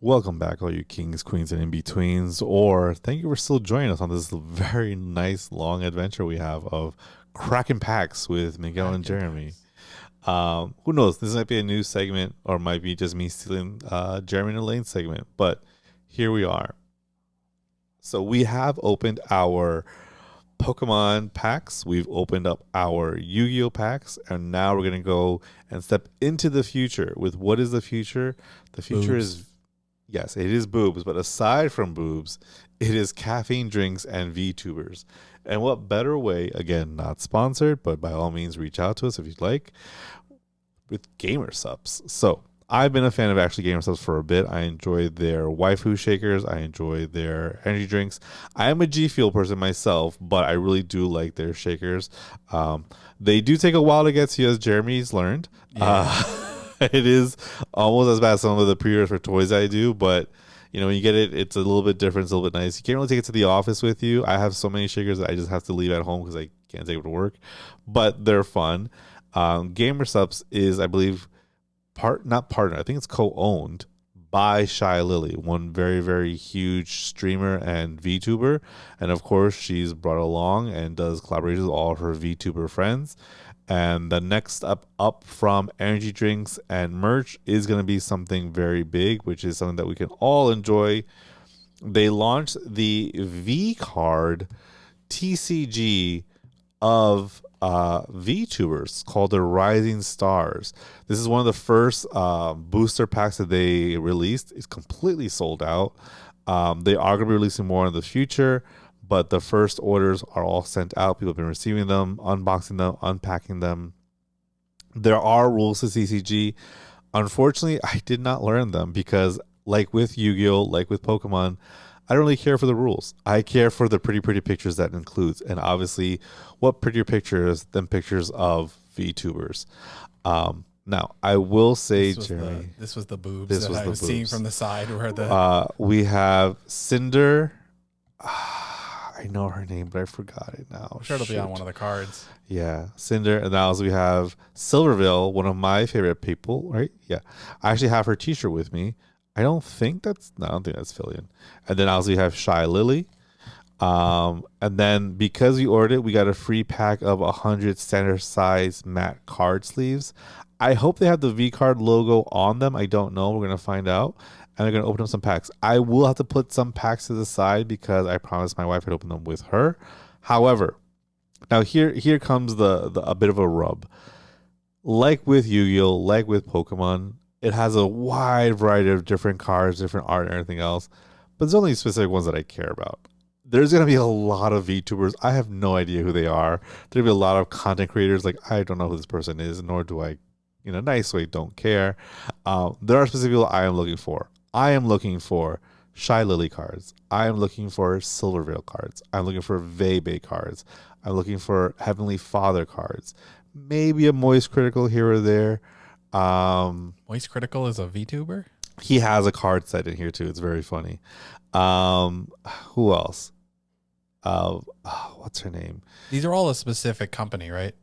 Welcome back, all you kings, queens, and in-betweens, or thank you for still joining us on this very nice, long adventure we have of cracking packs with Miguel and Jeremy. Who knows? This might be a new segment, or might be just me stealing Jeremy and Elaine's segment, but here we are. So we have opened our Pokemon packs. We've opened up our Yu-Gi-Oh packs, and now we're going to go and step into the future. With what is the future? The future is... Yes, it is boobs, but aside from boobs, it is caffeine drinks and VTubers. And what better way, again, not sponsored, but by all means reach out to us if you'd like, with Gamersupps. So I've been a fan of actually Gamersupps for a bit. I enjoy their waifu shakers. I enjoy their energy drinks. I am a G Fuel person myself, but I really do like their shakers. They do take a while to get to you, as Jeremy's learned. Yeah. It is almost as bad as some of the pre-orders for toys I do, but you know, when you get it, it's a little bit different, it's a little bit nice. You can't really take it to the office with you. I have so many shakers that I just have to leave at home because I can't take it to work, but they're fun. Gamersupps is, I believe, not partner, I think it's co-owned by ShyLily, one very, very huge streamer and VTuber. And of course, she's brought along and does collaborations with all of her VTuber friends. And the next up from energy drinks and merch is going to be something very big, which is something that we can all enjoy. They launched the VCard TCG of VTubers called the Rising Stars. This is one of the first booster packs that they released. It's completely sold out. They are going to be releasing more in the future, but the first orders are all sent out. People have been receiving them, unboxing them, unpacking them. There are rules to TCG. Unfortunately, I did not learn them because, like with Yu-Gi-Oh!, like with Pokemon, I don't really care for the rules. I care for the pretty pictures that includes. And obviously, what prettier pictures than pictures of VTubers? Now, I will say, Jeremy... This was the boobs that I was seeing from the side. Where we have Cinder... I know her name, but I forgot it now. I'm sure it'll be on one of the cards. Yeah, Cinder. And now we have Silverville, one of my favorite people, right? Yeah. I actually have her t-shirt with me. I don't think that's Fillion. And then also we have ShyLily. And then because we ordered it, we got a free pack of 100 standard size matte card sleeves. I hope they have the VCard logo on them. I don't know. We're going to find out. And they're going to open up some packs. I will have to put some packs to the side because I promised my wife I'd open them with her. However, now here comes a bit of a rub. Like with Yu-Gi-Oh!, like with Pokemon, it has a wide variety of different cards, different art, and everything else. But there's only specific ones that I care about. There's going to be a lot of VTubers. I have no idea who they are. There'll be a lot of content creators. Like, I don't know who this person is, nor do I, in a nice way, don't care. There are specific people I am looking for. I am looking for ShyLily cards. I am looking for Silverville cards. I'm looking for VaeBae cards. I'm looking for Heavenly Father cards. Maybe a Moist Critical here or there. Moist Critical is a VTuber? He has a card set in here too. It's very funny. Who else? What's her name? These are all a specific company, right?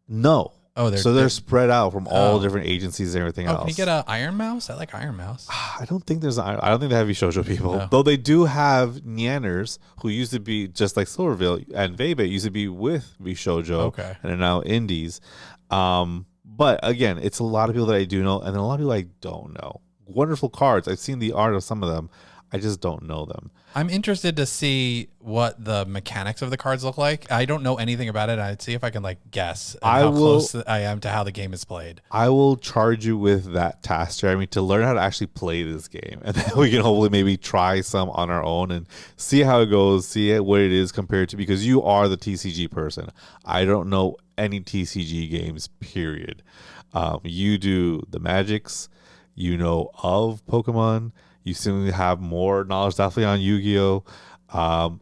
No. Oh, they're spread out from all different agencies and everything else. Can you get an Iron Mouse? I like Iron Mouse. I don't think they have VShojo people. No. Though they do have Nyanners, who used to be just like Silverville, and VaeBae used to be with VShojo. Okay. And are now indies. But again, it's a lot of people that I do know, and then a lot of people I don't know. Wonderful cards. I've seen the art of some of them. I just don't know them. I'm interested to see what the mechanics of the cards look like. I don't know anything about it. I'd see if I can guess how close I am to how the game is played. I will charge you with that task, Jeremy, to learn how to actually play this game. And then we can hopefully maybe try some on our own and see how it goes, see what it is compared to, because you are the TCG person. I don't know any TCG games, period. You do the Magics, you know of Pokemon. You seem to have more knowledge definitely on Yu-Gi-Oh!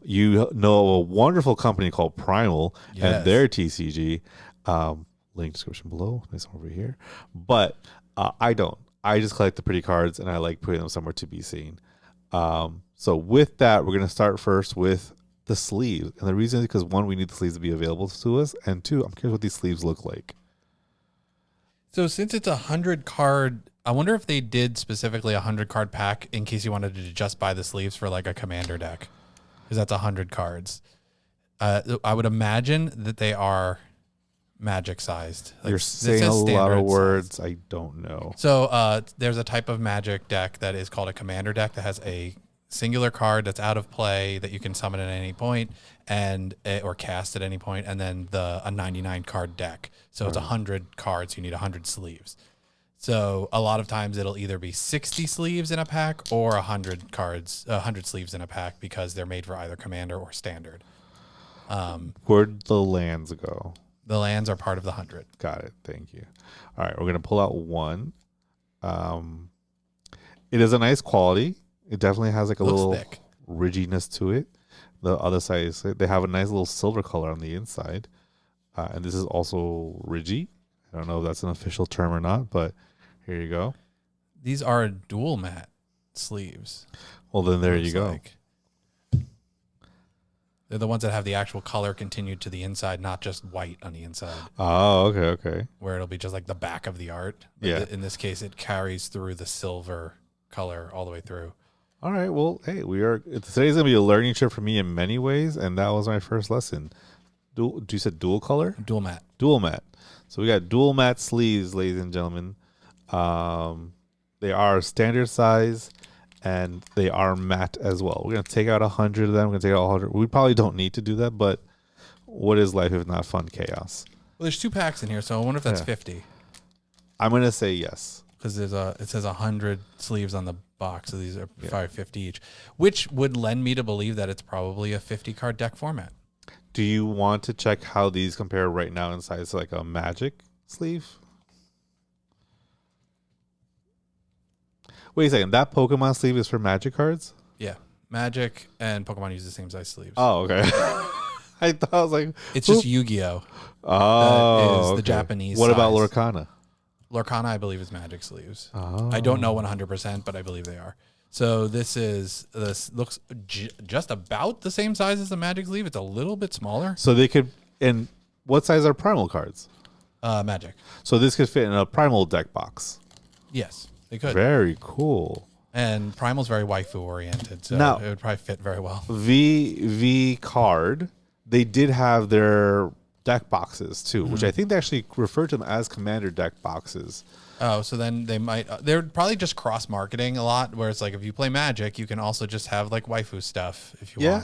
You know a wonderful company called Primal and their TCG. Link description below. Nice over here. But I don't. I just collect the pretty cards and I like putting them somewhere to be seen. So with that, we're going to start first with the sleeves. And the reason is because, one, we need the sleeves to be available to us. And two, I'm curious what these sleeves look like. So since it's a 100 card I wonder if they did specifically a 100 card pack in case you wanted to just buy the sleeves for like a commander deck, because that's 100 cards. I would imagine that they are magic sized. Like, you're saying a lot of words I don't know. So there's a type of magic deck that is called a commander deck that has a singular card that's out of play that you can summon at any point or cast at any point, and then a 99 card deck. So it's 100 cards. You need 100 sleeves. So a lot of times it'll either be 60 sleeves in a pack or 100 sleeves in a pack, because they're made for either commander or standard. Where'd the lands go? The lands are part of the 100. Got it. Thank you. All right, we're gonna pull out one. It is a nice quality. It definitely has like a little thick ridginess to it. The other side is they have a nice little silver color on the inside, and this is also ridgy. I don't know if that's an official term or not, but here you go. These are dual matte sleeves. Well, then there you go. They're the ones that have the actual color continued to the inside, not just white on the inside. Oh, okay. Where it'll be just like the back of the art. But yeah. In this case, it carries through the silver color all the way through. All right. Well, hey, today's gonna be a learning trip for me in many ways, and that was my first lesson. You said dual color? Dual matte. Dual matte. So we got dual matte sleeves, ladies and gentlemen. They are standard size, and they are matte as well. We're gonna take out 100 of them. We're gonna take out 100. We probably don't need to do that, but what is life if not fun chaos? Well, there's 2 packs in here, so I wonder if that's 50. I'm gonna say yes, because it says 100 sleeves on the box, so these are probably 50 each, which would lend me to believe that it's probably a 50 card deck format. Do you want to check how these compare right now in size to like a Magic sleeve? Wait a second. That Pokemon sleeve is for Magic cards? Yeah. Magic and Pokemon use the same size sleeves. Oh, okay. I thought I was like... It's just Yu-Gi-Oh! Oh, that is the Japanese What size. about Lorcana? Lorcana, I believe, is Magic sleeves. Oh. I don't know 100%, but I believe they are. So this looks just about the same size as the Magic sleeve. It's a little bit smaller. So they could... And what size are Primal cards? Magic. So this could fit in a Primal deck box. Yes, they could. Very cool. And Primal's very waifu oriented, so now, it would probably fit very well. VCard, they did have their deck boxes too, which I think they actually refer to them as Commander deck boxes. Oh, so then they're probably just cross marketing a lot, where it's like if you play Magic, you can also just have like waifu stuff if you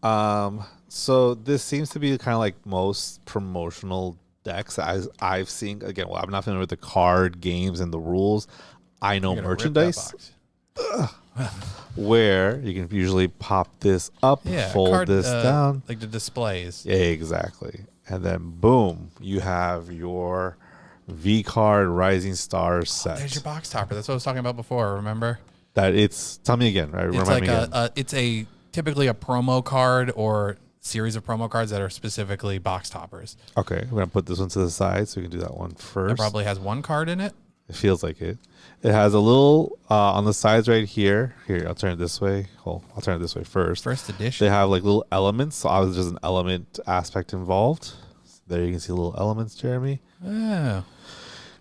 want. So this seems to be kind of like most promotional decks as I've seen. Again, well, I'm not familiar with the card games and the rules. I know merchandise where you can usually pop this up, fold this down. Like the displays. Yeah, exactly. And then boom, you have your VCard Rising Stars set. There's your box topper. That's what I was talking about before, remember? Tell me again, right? It's like it's typically a promo card or series of promo cards that are specifically box toppers. Okay, we're going to put this one to the side so we can do that one first. It probably has one card in it. It feels like it. It has a little on the sides right here. Here, I'll turn it this way. I'll turn it this way first. First edition. They have like little elements. So obviously there's an element aspect involved. So there you can see little elements, Jeremy. Oh.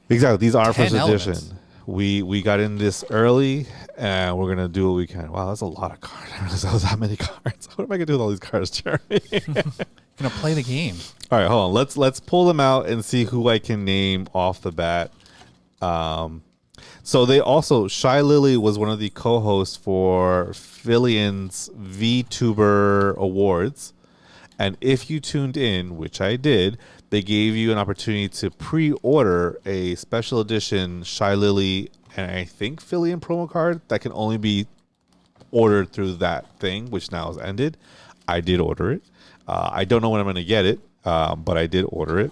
Exactly. These are first elements. edition. We got in this early, and we're gonna do what we can. Wow, that's a lot of cards. I didn't realize that was that many cards. What am I gonna do with all these cards, Jeremy? Gonna play the game. All right, hold on. Let's pull them out and see who I can name off the bat. So they also ShyLily was one of the co-hosts for Fillian's Vtuber Awards, and if you tuned in, which I did, they gave you an opportunity to pre-order a special edition ShyLily and I think Fillian promo card that can only be ordered through that thing, which now has ended. I did order it. I don't know when I'm going to get it, but I did order it.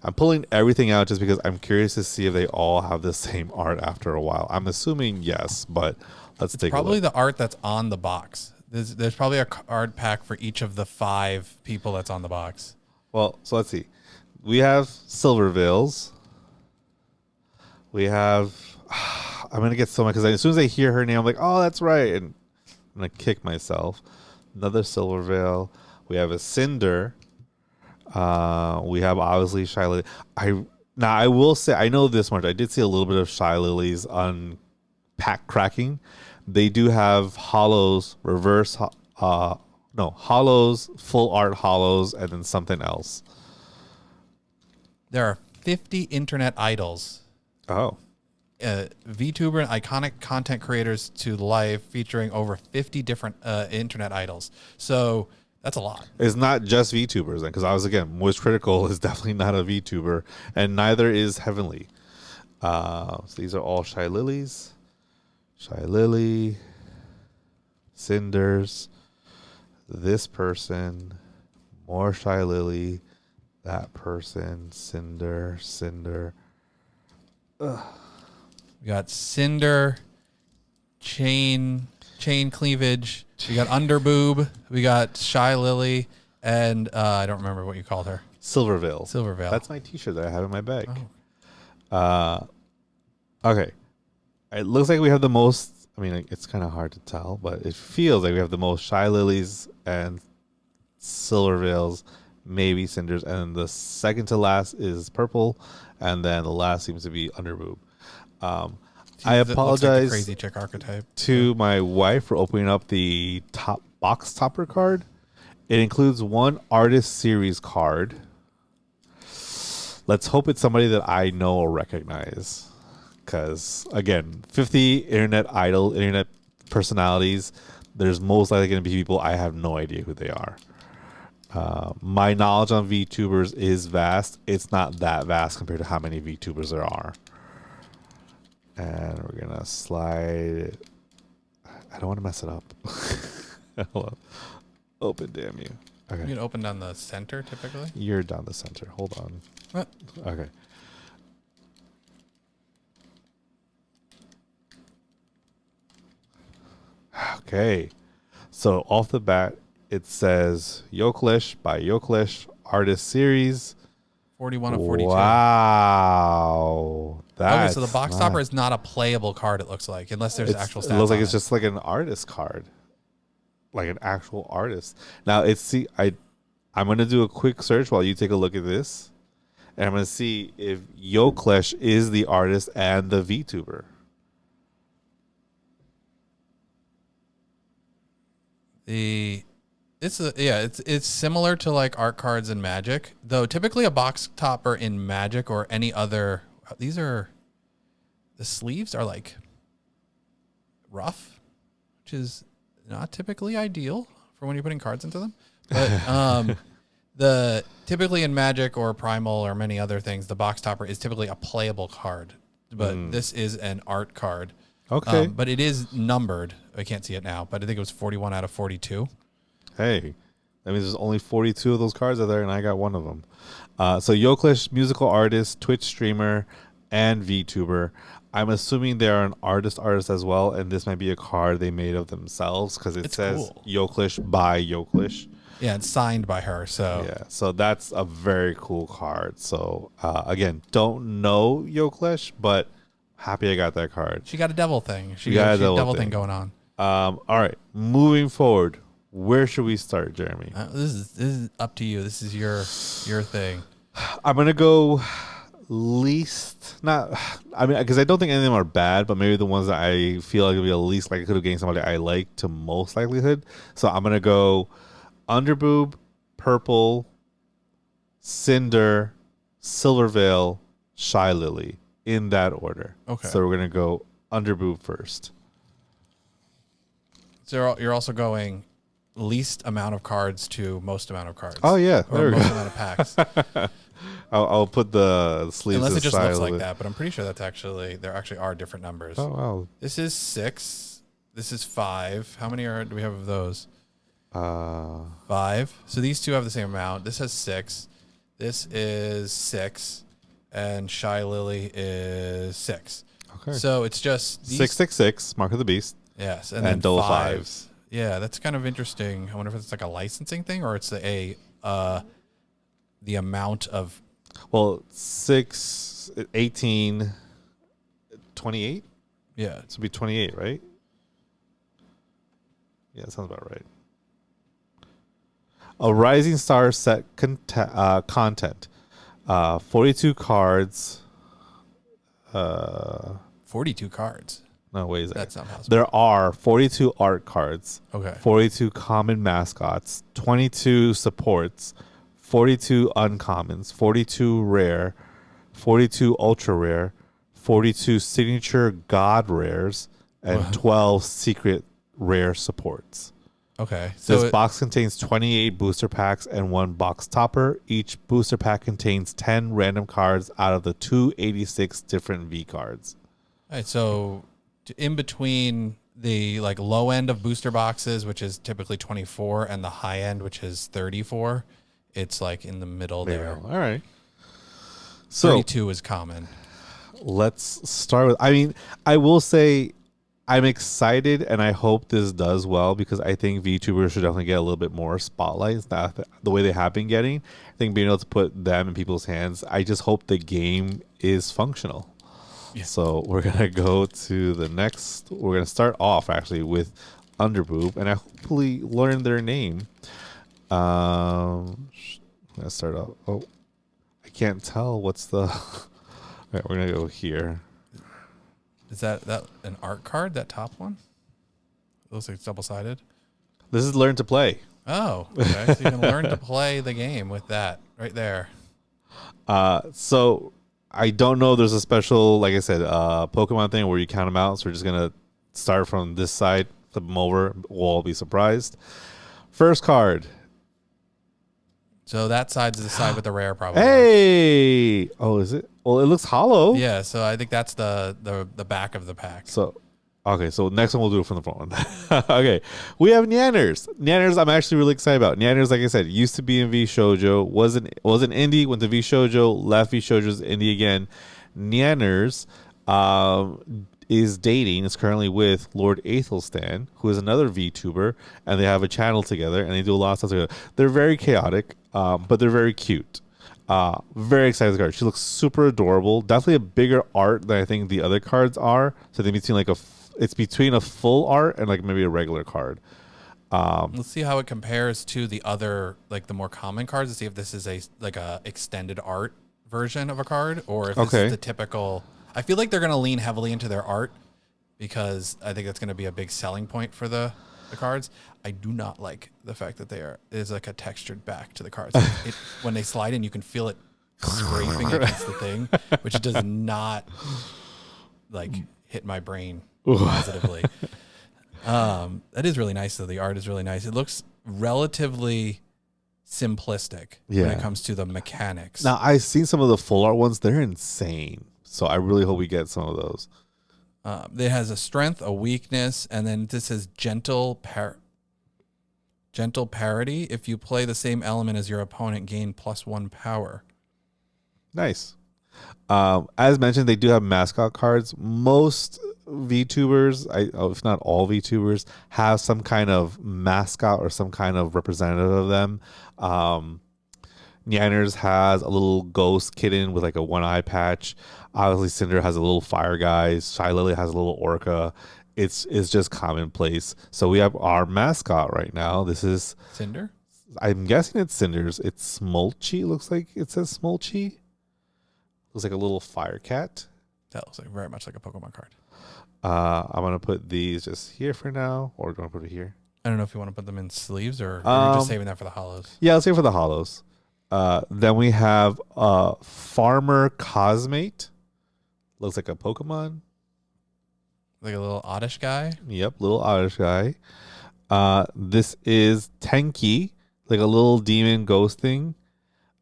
I'm pulling everything out just because I'm curious to see if they all have the same art after a while. I'm assuming yes, but let's take a look. Probably the art that's on the box. There's probably a card pack for each of the 5 people that's on the box. Well, so let's see. We have Silver Veils. We have... I'm going to get so much because as soon as I hear her name, I'm like, oh, that's right. And I'm going to kick myself. Another Silver Veil. We have a Cinder. We have obviously ShyLily. Now, I will say, I know this much. I did see a little bit of ShyLily's on pack cracking. They do have hollows, hollows, full art hollows, and then something else. There are 50 internet idols. Oh. VTuber and iconic content creators to life, featuring over 50 different internet idols. So that's a lot. It's not just VTubers then, because I was, again, Moist Critical is definitely not a VTuber, and neither is Heavenly. So these are all ShyLilys. ShyLily, Cinders, this person, more ShyLily, that person, Cinder. We got Cinder, chain cleavage. We got underboob. We got ShyLily, and I don't remember what you called her. Silverveil. That's my T-shirt that I have in my bag. Okay. It looks like we have the most. I mean, it's kind of hard to tell, but it feels like we have the most ShyLilys and Silverveils, maybe Cinders, and then the second to last is purple, and then the last seems to be underboob. I apologize like crazy chick archetype to my wife for opening up the top box topper card. It includes one artist series card. Let's hope it's somebody that I know or recognize. Because, again, 50 internet personalities, there's most likely going to be people I have no idea who they are. My knowledge on VTubers is vast. It's not that vast compared to how many VTubers there are. And we're going to slide. I don't want to mess it up. Open, damn you. Okay. You can open down the center typically? You're down the center. Hold on. What? Okay. Okay. So off the bat, it says Yoklish by Yoklish Artist Series. 41 of 42. Wow. Okay, so the box topper is not a playable card, it looks like, unless there's actual stats. It looks like it's just like an artist card. Like an actual artist. Now I'm gonna do a quick search while you take a look at this. And I'm gonna see if Yoklish is the artist and the VTuber. It's similar to like art cards in Magic, though typically a box topper in Magic or any other, the sleeves are like rough, which is not typically ideal for when you're putting cards into them. But typically in Magic or Primal or many other things, the box topper is typically a playable card, but this is an art card. Okay. But it is numbered. I can't see it now, but I think it was 41 out of 42. Hey, that means there's only 42 of those cards out there, and I got one of them. So Yoklish, musical artist, Twitch streamer, and VTuber. I'm assuming they're an artist as well, and this might be a card they made of themselves because it says cool. Yoklish by Yoklish. Yeah, it's signed by her. So yeah, so that's a very cool card. So again, don't know Yoklish, but happy I got that card. She got a devil thing. She got a devil thing going on. All right, moving forward, where should we start, Jeremy? This is up to you. This is your thing. I'm gonna go least. Not. I mean, because I don't think any of them are bad, but maybe the ones that I feel like would be the least likelihood of getting somebody I like to most likelihood. So I'm gonna go Underboob, Purple, Cinder, Silverveil, ShyLily in that order. Okay. So we're gonna go Underboob first. So you're also going least amount of cards to most amount of cards. Oh yeah, or most amount of packs. I'll put the sleeves. Unless it just looks like that, but I'm pretty sure there actually are different numbers. Oh wow. This is 6. This is 5. How many do we have of those? 5. So these two have the same amount. This has 6. This is 6, and ShyLily is 6. Okay. So it's just 666, Mark of the Beast. Yes, and then double fives. Yeah, that's kind of interesting. I wonder if it's like a licensing thing or it's the amount of. Well, 6, 18, 28? Yeah. This would be 28, right? Yeah, that sounds about right. A Rising Star set content. 42 cards. 42 cards. No, wait a second. That's not possible. There are 42 art cards. Okay. 42 common mascots. 22 supports. 42 uncommons. 42 rare. 42 ultra rare. 42 signature god rares. And 12 secret rare supports. Okay. So This box contains 28 booster packs and 1 box topper. Each booster pack contains 10 random cards out of the 286 different V cards. All right, so in between the like low end of booster boxes, which is typically 24, and the high end, which is 34, it's like in the middle there. All right. So 32 is common. let's start with, I mean, I will say I'm excited and I hope this does well because I think VTubers should definitely get a little bit more spotlight. The way they have been getting. I think being able to put them in people's hands, I just hope the game is functional. Yeah. So we're going to go to the next. We're going to start off actually with Underboob and I hopefully learn their name. I'm going to start off. Oh, I can't tell what's the. All right, we're going to go here. Is that an art card, that top one? It looks like it's double-sided. This is Learn to Play. Oh, okay. So you can learn to play the game with that right there. So I don't know. There's a special, like I said, Pokemon thing where you count them out. So we're just going to start from this side, flip them over. We'll all be surprised. First card. So that side's the side with the rare, probably. Hey! Oh, is it? Well, it looks hollow. Yeah, so I think that's the back of the pack. So, okay, so next one we'll do it from the front one. Okay, we have Nyanners. Nyanners, I'm actually really excited about. Nyanners, like I said, used to be in V Shoujo, was an indie, went to V Shoujo, left V Shoujo's indie again. Nyanners is dating, is currently with Lord Athelstan, who is another VTuber, and they have a channel together, and they do a lot of stuff together. They're very chaotic, but they're very cute. Very excited with the card. She looks super adorable. Definitely a bigger art than I think the other cards are. So they between it's between a full art and like maybe a regular card. Let's see how it compares to the other, like the more common cards, to see if this is a extended art version of a card or if this is the typical. I feel like they're going to lean heavily into their art because I think that's going to be a big selling point for the cards. I do not like the fact that there's like a textured back to the cards. When they slide in, you can feel it scraping against the thing, which does not like hit my brain positively. That is really nice though. The art is really nice. It looks relatively simplistic when it comes to the mechanics. Now I've seen some of the full art ones. They're insane. So I really hope we get some of those. It has a strength, a weakness, and then this is gentle parity. If you play the same element as your opponent, gain +1 power. Nice. As mentioned, they do have mascot cards. Most VTubers, if not all VTubers, have some kind of mascot or some kind of representative of them. Nyanners has a little ghost kitten with like a one eye patch. Obviously, Cinder has a little fire guy. ShyLily has a little orca. It's just commonplace. So we have our mascot right now. This is Cinder. I'm guessing it's Cinder's. It's Smolchy. Looks like it says Smolchy. Looks like a little fire cat. That looks like very much like a Pokemon card. I'm gonna put these just here for now, or do I put it here? I don't know if you want to put them in sleeves or you're just saving that for the hollows. Yeah, let's save for the hollows. Then we have Farmer Cosmate. Looks like a Pokemon. Like a little oddish guy. Yep, little oddish guy. This is Tenki, like a little demon ghost thing.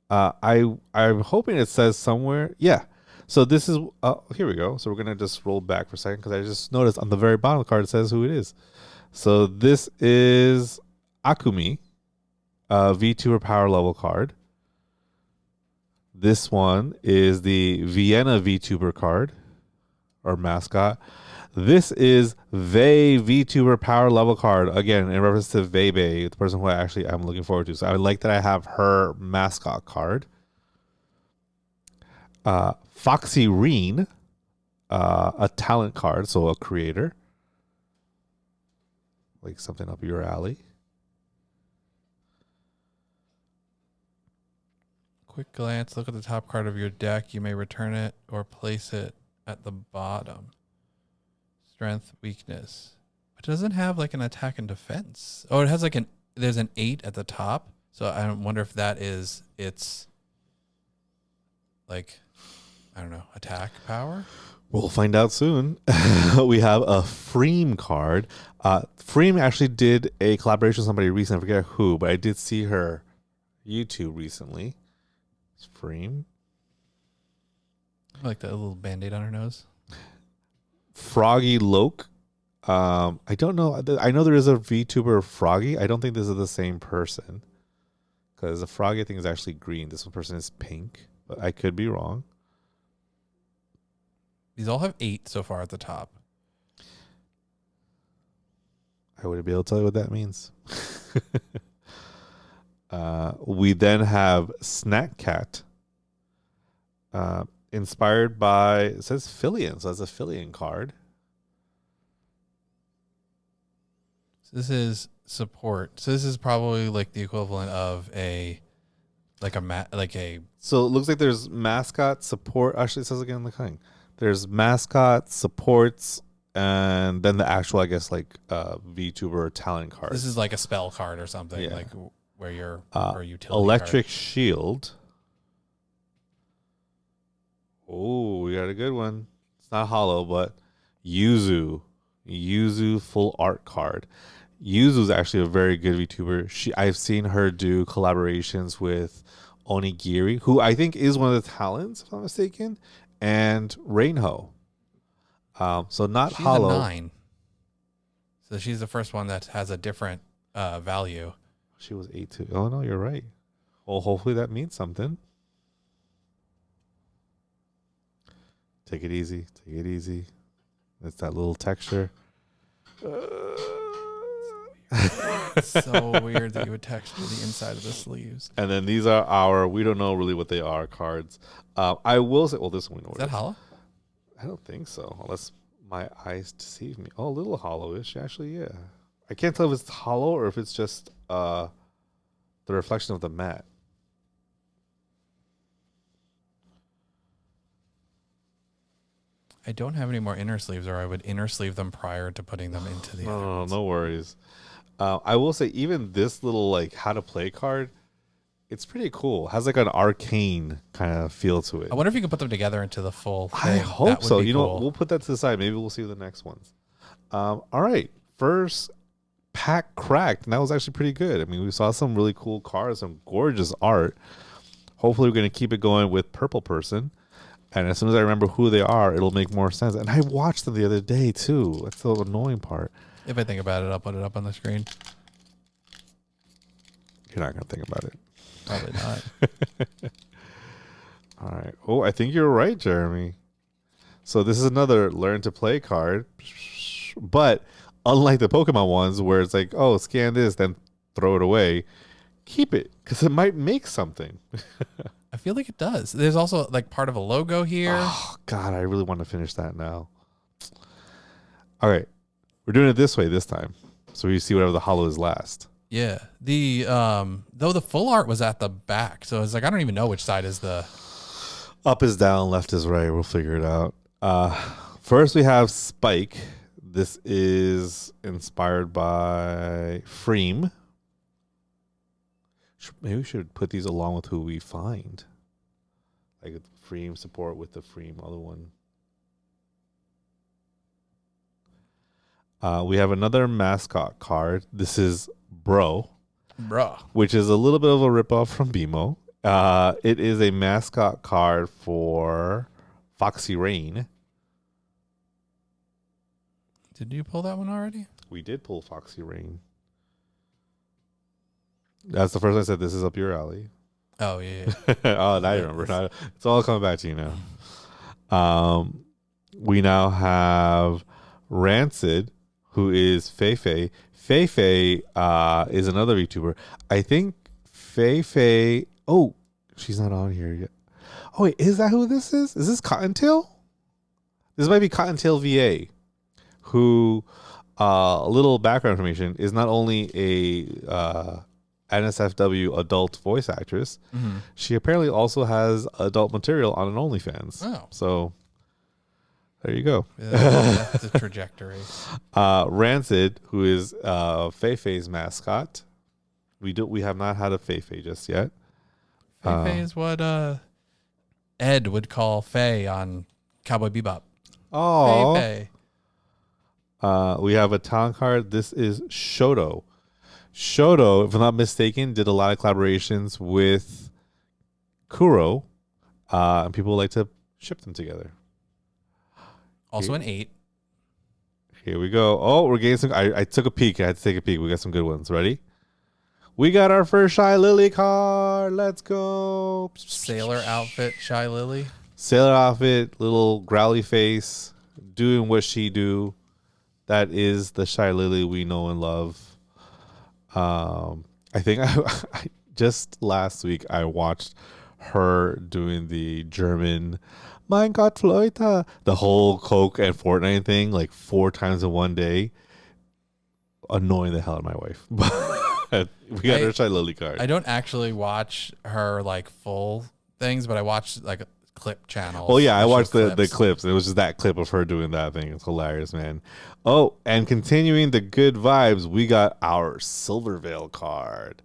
I'm hoping it says somewhere. Yeah. So this is here we go. So we're gonna just roll back for a second because I just noticed on the very bottom of the card it says who it is. So this is Akumi, VTuber power level card. This one is the Vienna VTuber card or mascot. This is VTuber power level card. Again, in reference to VaeBae, the person who I'm looking forward to. So I like that I have her mascot card. Foxy Reen, a talent card, so a creator. Like something up your alley. quick glance, look at the top card of your deck. You may return it or place it at the bottom. Strength, weakness. It doesn't have like an attack and defense. Oh, it has like there's an 8 at the top. So I wonder if that is its like, I don't know, attack power? We'll find out soon. We have a Freem card. Freem actually did a collaboration with somebody recently. I forget who, but I did see her YouTube recently. It's Freem. I like that little band-aid on her nose. Froggy Loke. I don't know. I know there is a VTuber Froggy. I don't think this is the same person. Because the Froggy, I think, is actually green. This one person is pink. But I could be wrong. These all have 8 so far at the top. I wouldn't be able to tell you what that means. We then have Snack Cat. Inspired by, it says Fillion. So that's a Fillion card. So this is support. So this is probably like the equivalent of a So it looks like there's mascot support. Actually, it says again in the thing. There's mascot supports, and then the actual, I guess, like VTuber talent card. This is like a spell card or something, Yeah. like where you're or utility Electric card. Shield. Oh, we got a good one. It's not hollow, but Yuzu full art card. Yuzu's actually a very good VTuber. I've seen her do collaborations with Onigiri, who I think is one of the talents, if I'm not mistaken, and Rainho. So not She's hollow. a 9. So she's the first one that has a different value. She was 8 too. Oh no, you're right. Well, hopefully that means something. Take it easy. Take it easy. It's that little texture. It's so weird that you would texture the inside of the sleeves. And then these are we don't know really what they are, cards. I will say, well, this one we know. Is that hollow? I don't think so, unless my eyes deceive me. Oh, a little hollow-ish, actually, yeah. I can't tell if it's hollow or if it's just the reflection of the mat. I don't have any more inner sleeves, or I would inner sleeve them prior to putting them into the other ones. No worries. I will say, even this little like how to play card, it's pretty cool. It has like an arcane kind of feel to it. I wonder if you could put them together into the full thing. I hope so. You know cool. what? We'll put that to the side. Maybe we'll see the next ones. All right. First pack cracked, and that was actually pretty good. I mean, we saw some really cool cards, some gorgeous art. Hopefully, we're going to keep it going with Purple Person. And as soon as I remember who they are, it'll make more sense. And I watched them the other day, too. That's the annoying part. If I think about it, I'll put it up on the screen. You're not going to think about it. Probably not. All right. Oh, I think you're right, Jeremy. So this is another learn to play card. But unlike the Pokemon ones where it's like, oh, scan this, then throw it away, keep it because it might make something. I feel like it does. There's also like part of a logo here. Oh, God, I really want to finish that now. All right. We're doing it this way this time. So you see whatever the hollow is last. Yeah. The though the full art was at the back. So it's like I don't even know which side is the Up is down, left is right. We'll figure it out. First we have Spike. This is inspired by Freem. Maybe we should put these along with who we find. Like Freem support with the Freem other one. We have another mascot card. This is Bruh, which is a little bit of a ripoff from BMO. It is a mascot card for Foxy Rain. Did you pull that one already? We did pull Foxy Rain. That's the first I said, this is up your alley. Oh, yeah. Oh, now you remember. Now, it's all coming back to you now. We now have Rancid, who is Feifei. Feifei is another VTuber. I think Feifei... Oh, she's not on here yet. Oh, wait, is that who this is? Is this Cottontail? This might be Cottontail VA, who, a little background information, is not only a NSFW adult voice actress. She apparently also has adult material on an OnlyFans. Oh. So there you go. That's the trajectory. Rancid, who is Feifei's mascot. We have not had a Feifei just yet. Feifei is what Ed would call Faye on Cowboy Bebop. Oh. Feifei. We have a talent card. This is Shoto. Shoto, if I'm not mistaken, did a lot of collaborations with Kuro, and people like to ship them together. Also an 8. Here we go. Oh, we're getting some. I took a peek. I had to take a peek. We got some good ones. Ready? We got our first ShyLily card. Let's go. Sailor outfit, ShyLily. Sailor outfit, little growly face, doing what she do. That is the ShyLily we know and love. I think I just last week I watched her doing the German Mein Gott Leute, the whole Coke and Fortnite thing like 4 times in one day. Annoying the hell out of my wife. We got her ShyLily card. I don't actually watch her like full things, but I watch like clip channels. Oh yeah, I watched the clips. It was just that clip of her doing that thing. It's hilarious, man. Oh, and continuing the good vibes, we got our Silverveil card.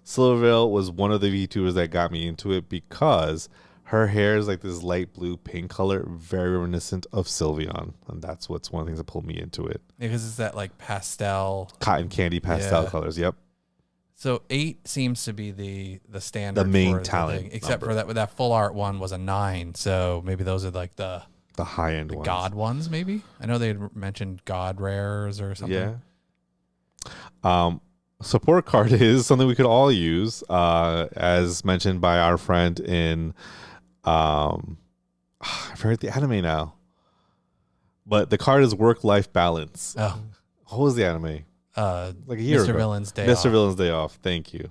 Silverveil was one of the VTubers that got me into it because her hair is like this light blue pink color, very reminiscent of Sylveon, and that's what's one of the things that pulled me into it. Because it's that like pastel, cotton candy pastel colors. Yep. So 8 seems to be the standard, the main for talent, thing, except for that full art one was a 9. So maybe those are like the high end ones. God ones. Maybe I know they had mentioned God rares or something. Yeah. Support card is something we could all use, as mentioned by our friend in I forget the anime now, but the card is work-life balance. Oh, what was the anime? Like a year Mr. ago. Villain's Day Mr. Off. Villain's Day Off. Thank you.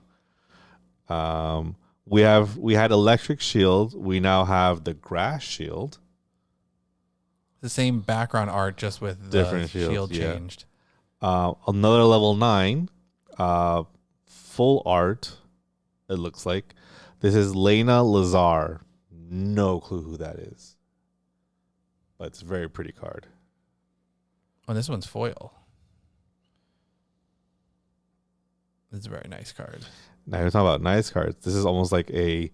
We had Electric Shield. We now have the Grass Shield. The same background art, just with the Different shield yeah. changed. Another level 9, full art. It looks like this is Lena Lazar. No clue who that is, but it's a very pretty card. Oh, this one's foil. This is a very nice card. Now you're talking about nice cards. This is almost like a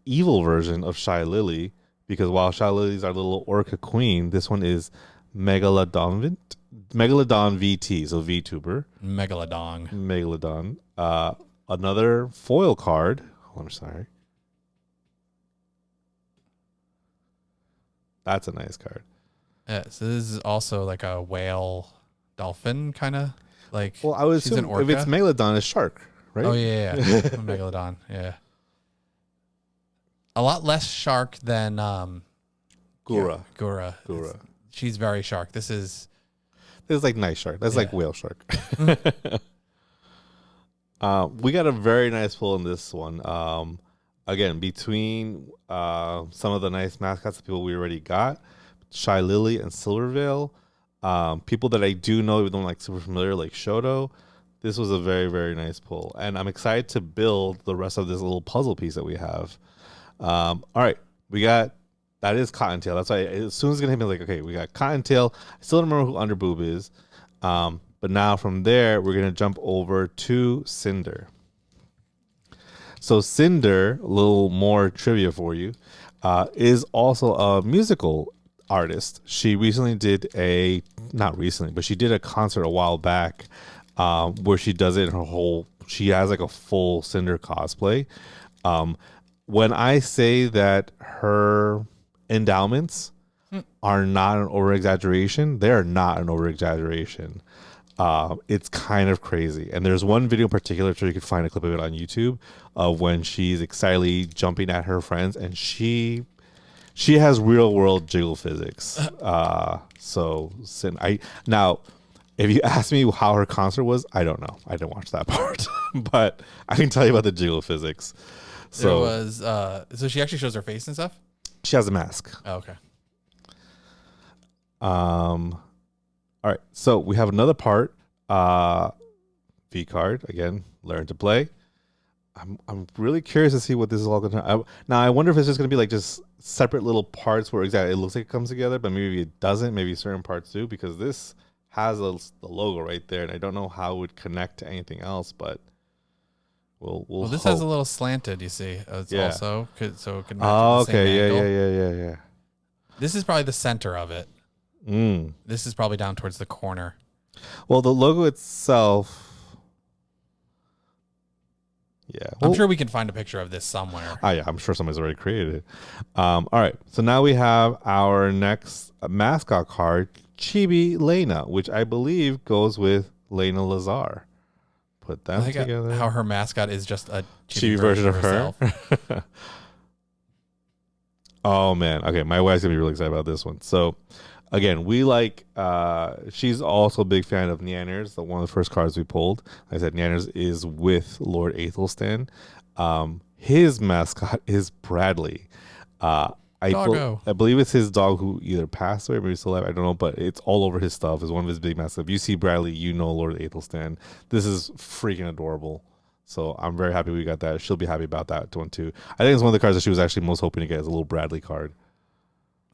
evil version of ShyLily, because while ShyLily is our little orca queen, this one is Megalodon VT, so VTuber. Megalodon. Another foil card. Oh, I'm sorry. That's a nice card. Yeah, so this is also like a whale dolphin kind of like. Well, I would she's assume an orca. if it's Megalodon, it's shark, right? Oh yeah. Megalodon, yeah. A lot less shark than Gura. She's very shark. This is like nice shark. That's like whale shark. We got a very nice pull in this one. Again, between some of the nice mascots, the people we already got, ShyLily and Silverveil, people that I do know, even though I'm like super familiar, like Shoto. This was a very, very nice pull, and I'm excited to build the rest of this little puzzle piece that we have. All right, we got that is Cottontail. That's why as soon as it's gonna hit me, like, okay, we got Cottontail. I still don't remember who Underboob is, but now from there we're gonna jump over to Cinder. So Cinder, a little more trivia for you, is also a musical artist. She recently did not recently, but she did a concert a while back where she does it in her whole, she has like a full Cinder cosplay. When I say that her endowments are not an over-exaggeration, they're not an over-exaggeration. It's kind of crazy. And there's one video in particular, so you can find a clip of it on YouTube, of when she's excitedly jumping at her friends, and she has real world jiggle physics. Now, if you ask me how her concert was, I don't know. I didn't watch that part, but I can tell you about the jiggle physics. So there was so she actually shows her face and stuff. She has a mask. Oh, okay. All right, so we have another part. VCard again. Learn to play. I'm really curious to see what this is all going to. Now I wonder if it's just going to be like just separate little parts where exactly it looks like it comes together, but maybe it doesn't. Maybe certain parts do, because this has the logo right there, and I don't know how it would connect to anything else. But we'll this hope. has a little slanted. You see, it's also so it can match Oh, the same okay, angle. yeah. This is probably the center of it. Mm. This is probably down towards the corner. Well, the logo itself. Yeah, I'm sure we can find a picture of this somewhere. Oh yeah, I'm sure somebody's already created it. All right, so now we have our next mascot card, Chibi Lena, which I believe goes with Lena Lazar. Put them together. How her mascot is just a chibi version of herself. her. Oh man, okay, my wife's gonna be really excited about this one. So again, we like she's also a big fan of Nyanners, one of the first cards we pulled. Like I said, Nyanners is with Lord Aethelstan. His mascot is Bradley. I believe it's his dog who either passed away or maybe still alive. I don't know, but it's all over his stuff. It's one of his big mascots. If you see Bradley, you know Lord Aethelstan. This is freaking adorable. So I'm very happy we got that. She'll be happy about that one too. I think it's one of the cards that she was actually most hoping to get, is a little Bradley card.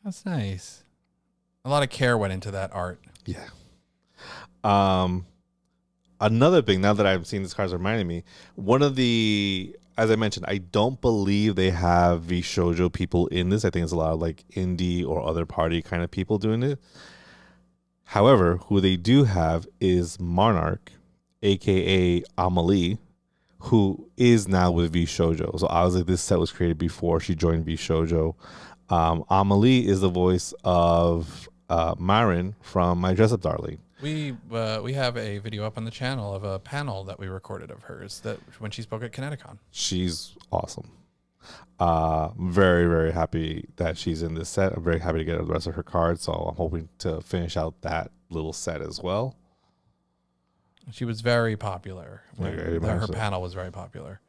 That's nice. A lot of care went into that art. Yeah. Another thing, now that I've seen these cards reminding me, one of the, as I mentioned, I don't believe they have VShojo people in this. I think it's a lot of like indie or other party kind of people doing it. However, who they do have is Monarch, aka Amalee, who is now with VShojo. So obviously this set was created before she joined VShojo. Amalee is the voice of Marin from My Dress Up Darling. We have a video up on the channel of a panel that we recorded of hers that when she spoke at Kineticon. She's awesome. Very, very happy that she's in this set. I'm very happy to get the rest of her cards, so I'm hoping to finish out that little set as well. She was very popular. Her panel was very popular.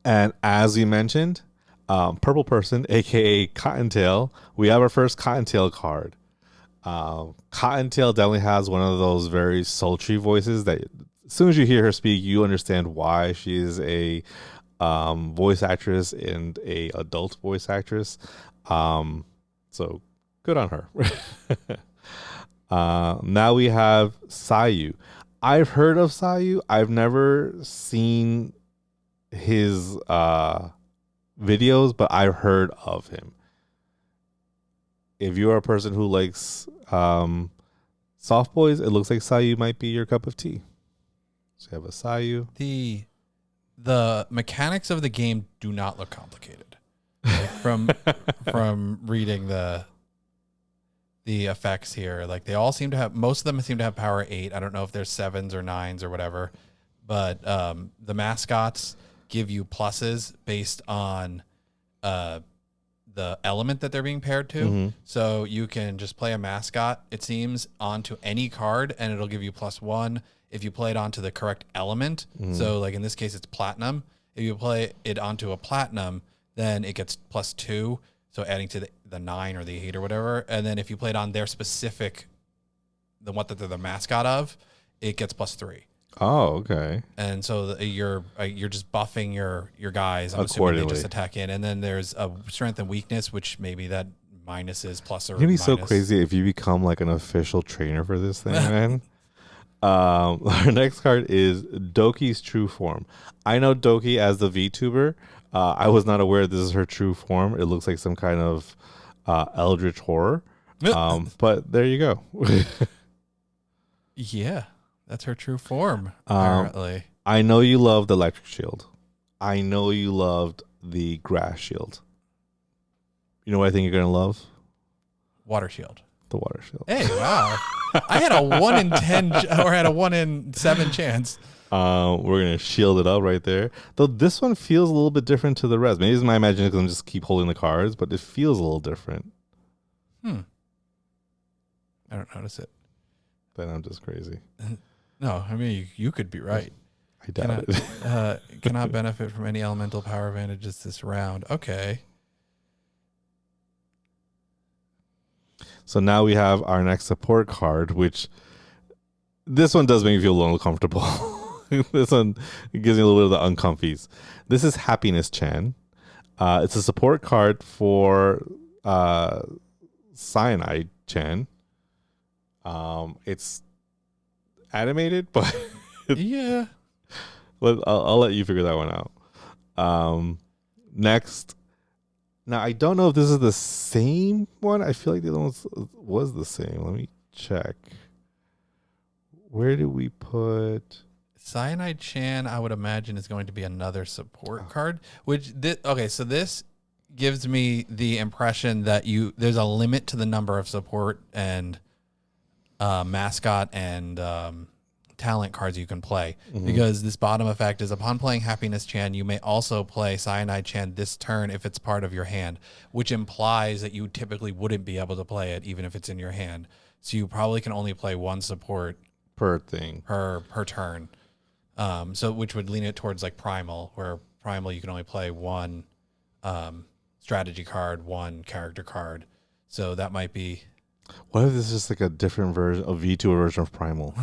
And as we mentioned, Purple Person, aka Cottontail, we have our first Cottontail card. Cottontail definitely has one of those very sultry voices that as soon as you hear her speak, you understand why she is a voice actress and a adult voice actress. So good on her. Now we have Sayu. I've heard of Sayu. I've never seen his videos, but I've heard of him. If you're a person who likes soft boys, it looks like Sayu might be your cup of tea. So you have a Sayu. The mechanics of the game do not look complicated. Like from reading the effects here, like they all seem to have, most of them seem to have power 8. I don't know if there's 7s or 9s or whatever, but the mascots give you pluses based on the element that they're being paired to. Mm-hmm. So you can just play a mascot, it seems, onto any card and it'll give you +1 if you play it onto the correct element. Mm-hmm. So like in this case, it's platinum. If you play it onto a platinum, then it gets +2. So adding to the 9 or the 8 or whatever. And then if you play it on their specific, the one that they're the mascot of, it gets +3. Oh, okay. And so you're just buffing your guys. I'm assuming they just attack in. And then there's a strength and weakness, which maybe that minus is plus or minus. It'd be so crazy if you become like an official trainer for this thing, man. Our next card is Doki's true form. I know Doki as the VTuber. I was not aware this is her true form. It looks like some kind of eldritch horror. But there you go. Yeah, that's her true form, apparently. I know you loved the electric shield. I know you loved the grass shield. You know what I think you're going to love? Water shield. The water shield. Hey, wow. I had a 1 in 10 or had a 1 in 7 chance. We're going to shield it up right there. Though this one feels a little bit different to the rest. Maybe it's my imagination because I'm just keep holding the cards, but it feels a little different. I don't notice it. Then I'm just crazy. No, I mean, you could be right. I doubt it. Cannot benefit from any elemental power advantages this round. Okay. So now we have our next support card, which this one does make me feel a little uncomfortable. This one gives me a little bit of the uncomfies. This is Happiness Chan. It's a support card for Cyanide Chan. It's animated, but Yeah. I'll let you figure that one out. Next. Now, I don't know if this is the same one. I feel like the other one was the same. Let me check. Where did we put... Cyanide Chan, I would imagine, is going to be another support card. So this gives me the impression that there's a limit to the number of support and mascot and talent cards you can play. Because this bottom effect is upon playing Happiness Chan, you may also play Cyanide Chan this turn if it's part of your hand, which implies that you typically wouldn't be able to play it even if it's in your hand. So you probably can only play one support per thing per turn. So which would lean it towards like Primal, where Primal you can only play one strategy card, one character card. So that might be... What if this is just like a different version of Vtuber version of Primal?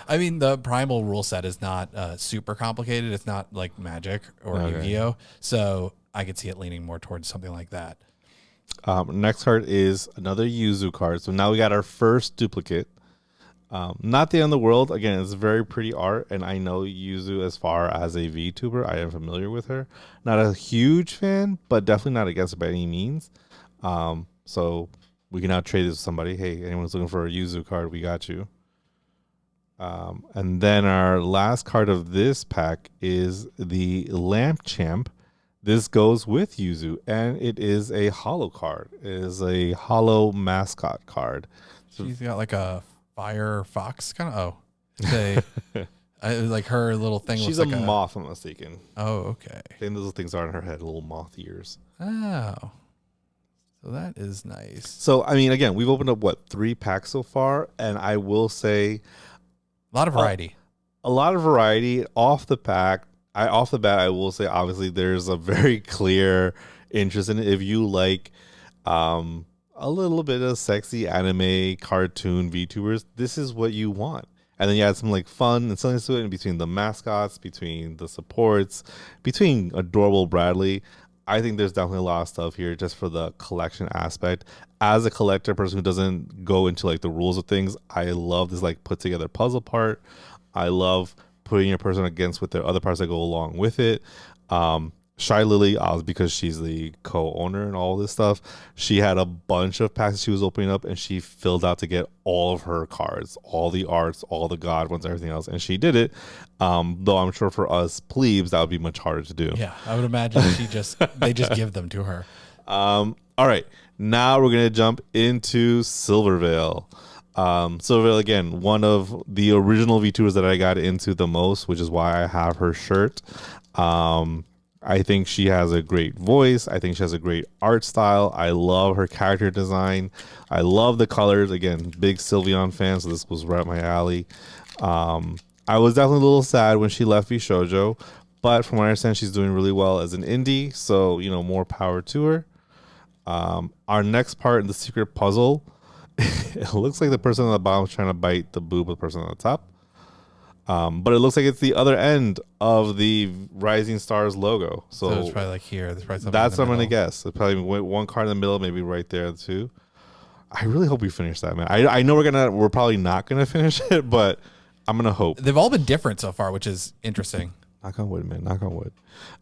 I mean, the Primal rule set is not super complicated. It's not like Magic or Yu-Gi-Oh! So I could see it leaning more towards something like that. Next card is another Yuzu card. So now we got our first duplicate. Not the end of the world. Again, it's very pretty art, and I know Yuzu as far as a VTuber. I am familiar with her. Not a huge fan, but definitely not against it by any means. So we can now trade this with somebody. Hey, anyone's looking for a Yuzu card, we got you. And then our last card of this pack is the Lamp Champ. This goes with Yuzu, and it is a holo card. It is a holo mascot card. She's got like a fire fox kind of. It's like her little thing. She's looks a like moth, if I'm mistaken. Oh, okay. I think those things are in her head, little moth ears. Oh, so that is nice. So, I mean, again, we've opened up, 3 packs so far, and I will say... A lot of variety. A lot of variety off the bat. I will say, obviously, there's a very clear interest in it. If you like a little bit of sexy anime, cartoon VTubers, this is what you want. And then you add some like fun and something to it in between the mascots, between the supports, between adorable Bradley. I think there's definitely a lot of stuff here just for the collection aspect. As a collector, person who doesn't go into like the rules of things, I love this like put together puzzle part. I love putting your person against with the other parts that go along with it. ShyLily, because she's the co-owner and all this stuff, she had a bunch of packs she was opening up, and she filled out to get all of her cards, all the arts, all the god ones, everything else, and she did it. Though I'm sure for us plebes that would be much harder to do. Yeah, I would imagine they just give them to her. All right, now we're gonna jump into Silverveil. Silverveil, again, one of the original VTubers that I got into the most, which is why I have her shirt. I think she has a great voice. I think she has a great art style. I love her character design. I love the colors. Again, big Sylveon fan, so this was right up my alley. I was definitely a little sad when she left VShojo, but from what I understand, she's doing really well as an indie, so, more power to her. Our next part in the secret puzzle, it looks like the person on the bottom is trying to bite the boob of the person on the top. But it looks like it's the other end of the Rising Stars logo. So it's probably like here. There's probably that's what I'm going to guess. It's probably one card in the middle, maybe right there too. I really hope we finish that, man. I know we're probably not going to finish it, but I'm going to hope. They've all been different so far, which is interesting. Knock on wood, man. Knock on wood.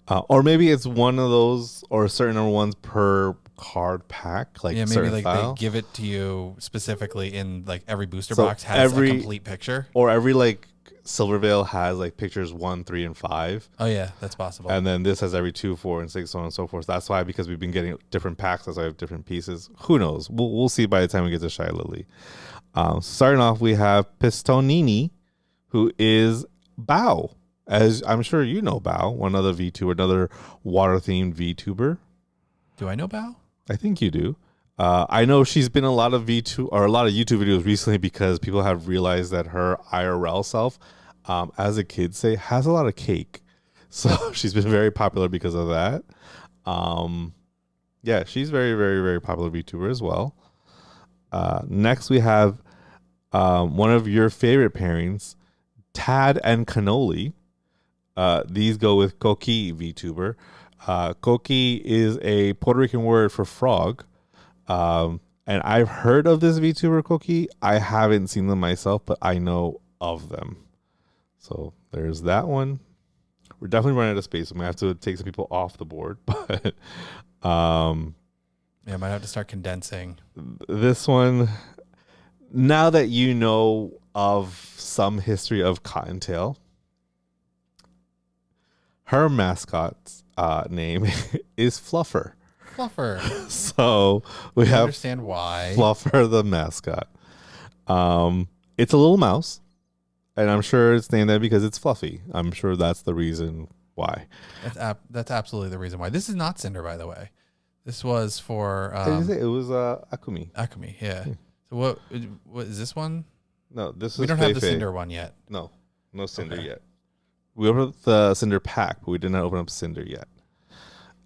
Or maybe it's one of those, or a certain number of ones per card pack. Like, yeah, maybe like file. they give it to you specifically in like every booster box has a complete picture. Or every like Silverveil has like pictures 1, 3, and 5. Oh yeah, that's possible. And then this has every 2, 4, and 6, so on and so forth. That's why, because we've been getting different packs, that's why I have different pieces. Who knows? We'll see by the time we get to ShyLily. Starting off, we have Pistonini, who is Bao. As I'm sure you know Bao, one other VTuber, another water-themed VTuber. Do I know Bao? I think you do. I know she's been in a lot of YouTube videos recently because people have realized that her IRL self, as the kids say, has a lot of cake. So she's been very popular because of that. Yeah, she's very, very, very popular VTuber as well. Next, we have one of your favorite pairings, Tad and Cannoli. These go with Coqui VTuber. Coqui is a Puerto Rican word for frog. And I've heard of this VTuber Coqui. I haven't seen them myself, but I know of them. So there's that one. We're definitely running out of space. I'm going to have to take some people off the board. But yeah, I might have to start condensing. This one, now that you know of some history of Cottontail, her mascot's name is Fluffer. Fluffer. So we have understand why. Fluffer the mascot. It's a little mouse, and I'm sure it's named that because it's fluffy. I'm sure that's the reason why. That's absolutely the reason why. This is not Cinder, by the way. This was for it was Akumi. Akumi, yeah. So what is this one? No, this is we don't Fae have the Fae. Cinder one yet. No Cinder yet. We opened up the Cinder pack, but we did not open up Cinder yet.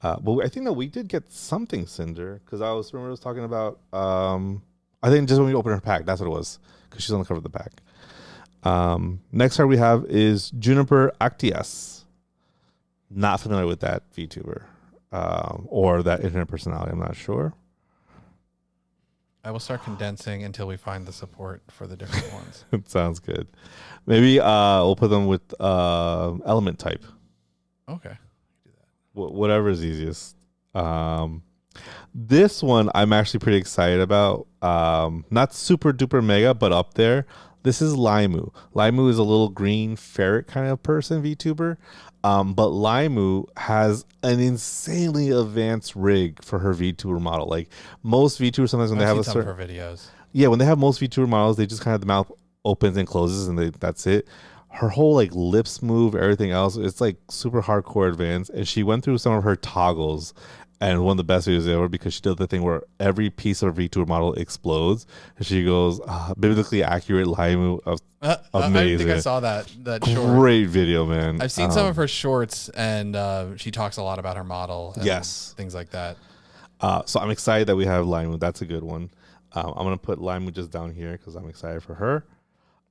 But I think that we did get something Cinder because I was talking about. I think just when we opened her pack, that's what it was because she's on the cover of the pack. Next card we have is Juniper Actias. Not familiar with that VTuber or that internet personality. I'm not sure. I will start condensing until we find the support for the different ones. It sounds good. Maybe we'll put them with element type. Okay. Whatever is easiest. This one I'm actually pretty excited about. Not super duper mega, but up there. This is Limu. Limu is a little green ferret kind of person VTuber. But Limu has an insanely advanced rig for her VTuber model. Like most VTubers, sometimes when they have a certain her videos. Yeah, when they have most VTuber models, they just kind of the mouth opens and closes and that's it. Her whole like lips move, everything else, it's like super hardcore advanced. And she went through some of her toggles, and one of the best videos ever because she did the thing where every piece of her VTuber model explodes, and she goes biblically accurate Limu. Amazing! I think I saw that short. Great video, man. I've seen some of her shorts, and she talks a lot about her model. And yes, things like that. So I'm excited that we have Limu. That's a good one. I'm gonna put Limu just down here because I'm excited for her.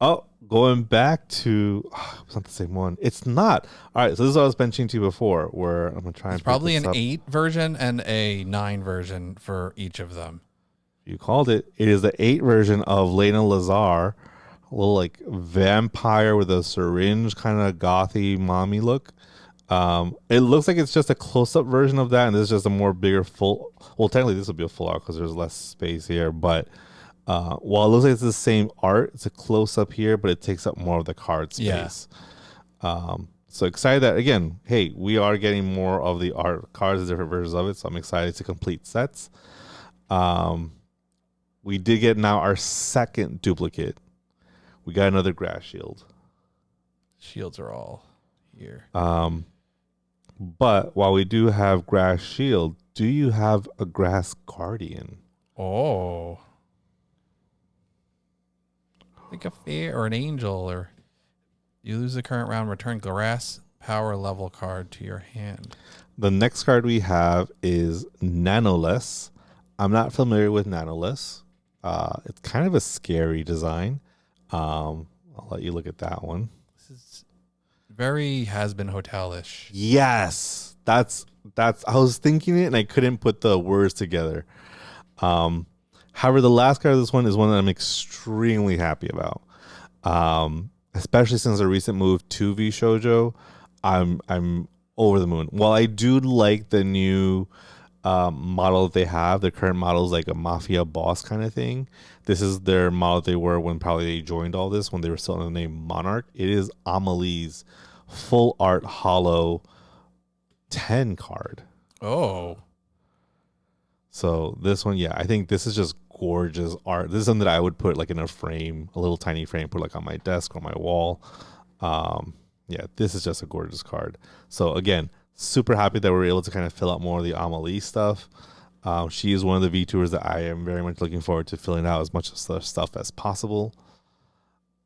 Oh, going back to it's not the same one. It's not. All right, so this is what I was mentioning to you before. Where I'm gonna try and probably an 8 version and a 9 version for each of them. You called it. It is the 8 version of Lena Lazar, a little like vampire with a syringe, kind of gothy mommy look. It looks like it's just a close-up version of that, and this is just a more bigger full. Well, technically this will be a full art because there's less space here, but. While it looks like it's the same art, it's a close up here, but it takes up more of the card space. Yeah. So excited that again, hey, we are getting more of the art cards, different versions of it. So I'm excited to complete sets. We did get now our second duplicate. We got another grass shield. Shields are all here. But while we do have grass shield, do you have a grass guardian? Oh. Like a fair or an angel, or you lose the current round, return grass power level card to your hand. The next card we have is Nanoless. I'm not familiar with Nanoless. It's kind of a scary design. I'll let you look at that one. This is very has-been hotel-ish. Yes, that's. I was thinking it and I couldn't put the words together. However, the last card of this one is one that I'm extremely happy about, especially since the recent move to V Shoujo. I'm over the moon. While I do like the new model that they have, their current model is like a mafia boss kind of thing. This is their model they were when probably they joined all this when they were still under the name Monarch. It is Amalee's full art hollow 10 card. Oh. So this one, yeah, I think this is just gorgeous art. This is something that I would put like in a frame, a little tiny frame, put like on my desk or my wall. Yeah, this is just a gorgeous card. So again, super happy that we're able to kind of fill out more of the Amalee stuff. She is one of the VTubers that I am very much looking forward to filling out as much of the stuff as possible.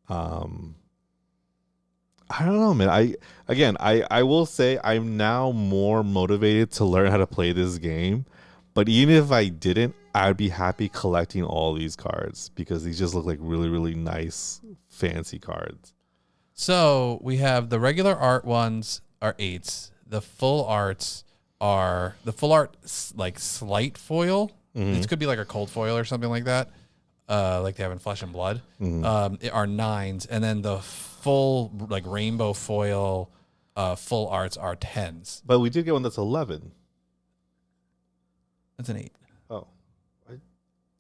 I don't know, man. I will say I'm now more motivated to learn how to play this game. But even if I didn't, I'd be happy collecting all these cards because these just look like really, really nice, fancy cards. So we have the regular art ones are 8s. The full arts are like slight foil. This could be like a cold foil or something like that, like they have in Flesh and Blood. It are 9s, and then the full like rainbow foil full arts are 10s. But we did get one that's 11. That's an 8. Oh,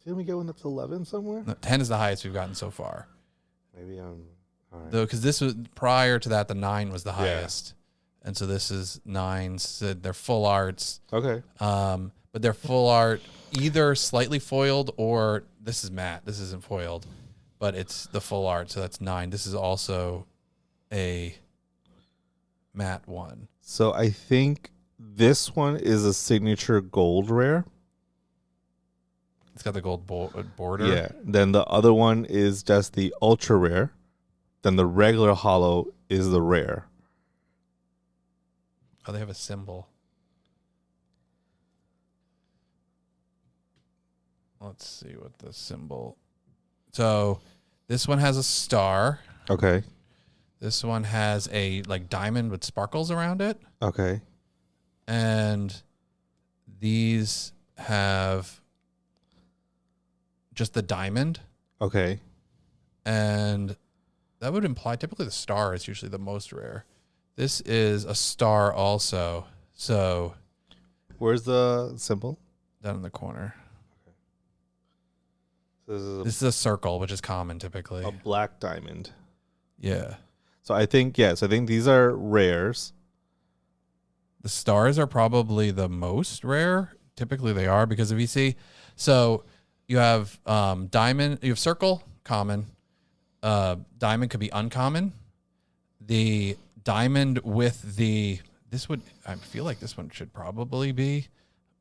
didn't we get one that's 11 somewhere? No, 10 is the highest we've gotten so far. Maybe I'm all right. Though, because this was prior to that, the 9 was the highest, and so this is 9s. So they're full arts. Okay. But they're full art, either slightly foiled or this is matte. This isn't foiled, but it's the full art, so that's 9. This is also a matte one. So I think this one is a signature gold rare. It's got the gold border. Yeah. Then the other one is just the ultra rare. Then the regular hollow is the rare. Oh, they have a symbol. Let's see what the symbol. So this one has a star. Okay. This one has a like diamond with sparkles around it. Okay. And these have just the diamond. Okay. And that would imply typically the star is usually the most rare. This is a star also. So where's the symbol? down in the corner. So This is a circle, which is common typically. a black diamond. Yeah. So I think, yes, I think these are rares. The stars are probably the most rare. Typically they are because of VC. So you have diamond, you have circle, common. Diamond could be uncommon. The diamond with the, I feel like this one should probably be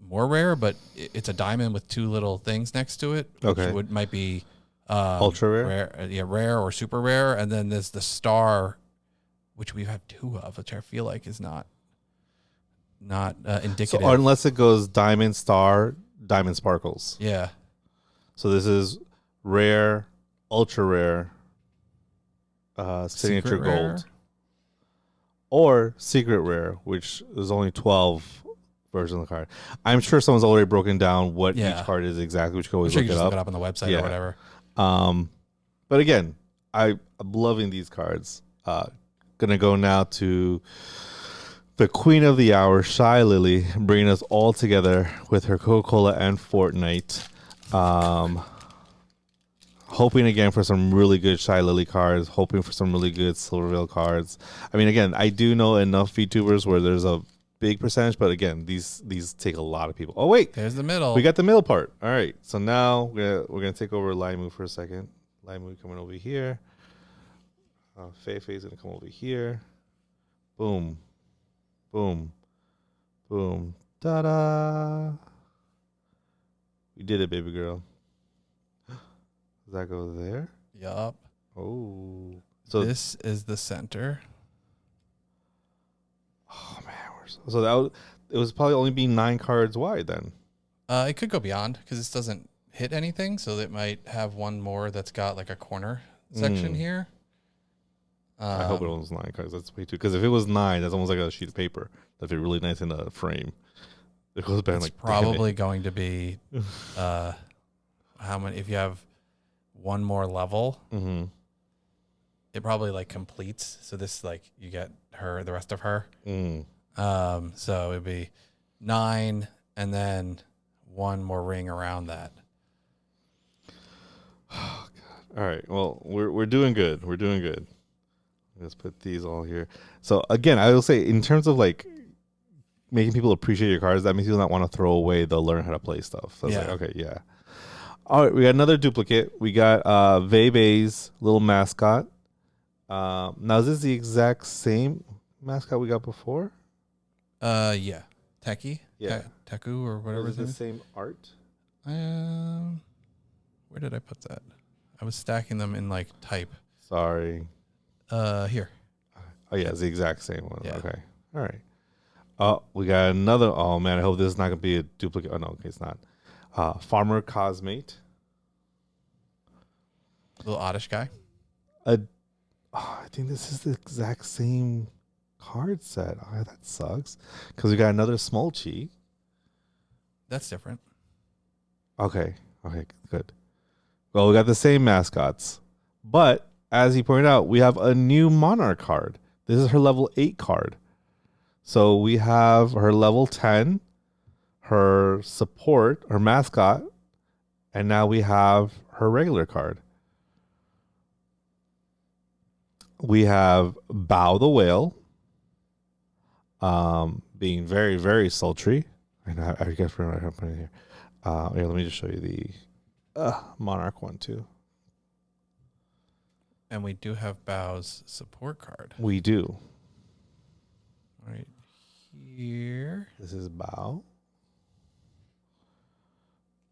more rare, but it's a diamond with 2 little things next to it. Okay. Which might be Ultra rare. Yeah, rare or super rare. And then there's the star, which we have 2 of, which I feel like is not indicative. So unless it goes diamond, star, diamond, sparkles. Yeah. So this is rare, ultra rare, signature Secret rare? gold, or secret rare, which is only 12 versions of the card. I'm sure someone's already broken down what each card is exactly, which you can I'm always sure look you it just up. look it up on the website or whatever. But again, I'm loving these cards. Gonna go now to the queen of the hour, ShyLily, bringing us all together with her Coca-Cola and Fortnite. Hoping again for some really good ShyLily cards, hoping for some really good Silvervale cards. I mean, again, I do know enough VTubers where there's a big percentage, but again, these take a lot of people. Oh wait, There's the middle. we got the middle part. All right, so now we're gonna take over Laimu for a second. Laimu coming over here. Feifei's gonna come over here. Boom, boom, boom, ta-da! We did it, baby girl. Does that go there? Yup. Oh, so this is the center. Oh man, so it was probably only being 9 cards wide then. It could go beyond because this doesn't hit anything, so it might have one more that's got like a corner section here. I hope it was 9 cards. That's way too. Because if it was 9, that's almost like a sheet of paper. That'd be really nice in a frame. It goes back like probably going to be how many? If you have one more level, it probably like completes. So this like you get the rest of her. So it'd be 9 and then one more ring around that. Oh God! All right. Well, we're doing good. We're doing good. Let's put these all here. So again, I will say in terms of like making people appreciate your cards, that makes people not want to throw away the learn how to play stuff. So it's like, okay, yeah. All right, we got another duplicate. We got VaeBae's little mascot. Now is this the exact same mascot we got before? Yeah. Techie? Yeah. Teku or whatever Is it it the is. same art? Where did I put that? I was stacking them in like type. Sorry. Here. Oh yeah, it's the exact same one. Yeah. Okay. All right. Oh, we got another. Oh man, I hope this is not gonna be a duplicate. Oh no, okay, it's not. Farmer Cosmate. Little oddish guy. Oh, I think this is the exact same card set. Oh, that sucks. Because we got another Smolchi. That's different. Okay. Okay, good. Well, we got the same mascots. But as he pointed out, we have a new Monarch card. This is her level 8 card. So we have her level 10, her support, her mascot, and now we have her regular card. We have Bow the Whale, being very, very sultry. And I guess we're not putting it here. Here, let me just show you the Monarch one too. And we do have Bow's support card. We do. Right here. This is Bow.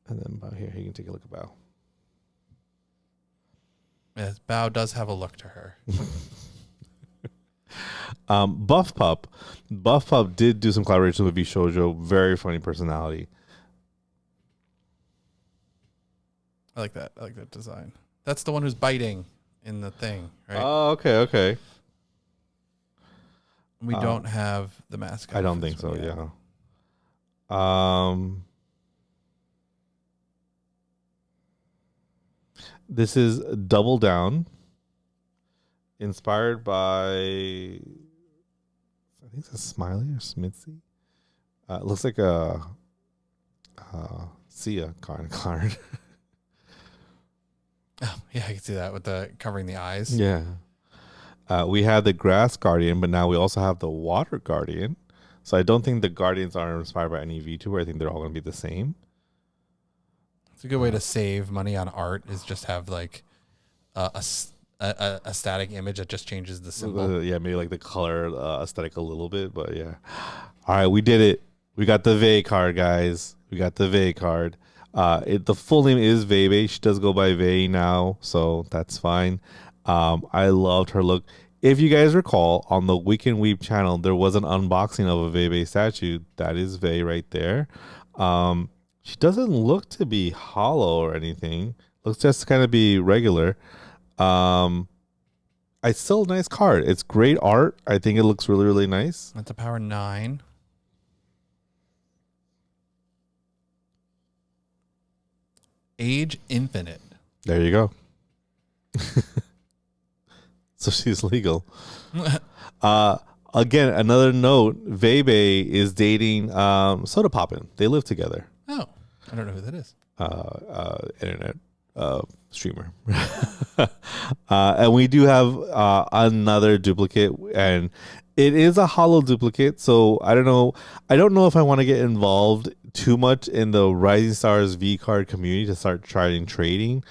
And then Bow here. You can take a look at Bow. Yes, Bow does have a look to her. Buff Pup. Buff Pup did do some collaboration with VShoujo. Very funny personality. I like that. I like that design. That's the one who's biting in the thing, right? Oh, okay, okay. We don't have the mascot. I don't think so, yeah. This is Double Down. Inspired by, I think it's a Smiley or Smithy. It looks like a Sia card. Oh, yeah, I can see that with the covering the eyes. Yeah. We have the Grass Guardian, but now we also have the Water Guardian. So I don't think the Guardians are inspired by any VTuber. I think they're all going to be the same. It's a good way to save money on art is just have like a static image that just changes the symbol. Yeah, maybe like the color aesthetic a little bit, but yeah. All right, we did it. We got the VaeBae card, guys. We got the VaeBae card. The full name is VaeBae. She does go by VaeBae now, so that's fine. I loved her look. If you guys recall, on the Weekend Weeb channel, there was an unboxing of a VaeBae statue. That is VaeBae right there. She doesn't look to be hollow or anything. Looks just to kind of be regular. It's still a nice card. It's great art. I think it looks really, really nice. That's a power 9. Age infinite. There you go. So she's legal. Again, another note, VaeBae is dating Soda Poppin'. They live together. Oh, I don't know who that is. Internet streamer. And we do have another duplicate, and it is a hollow duplicate, so I don't know if I want to get involved too much in the Rising Stars VCard community to start trying trading.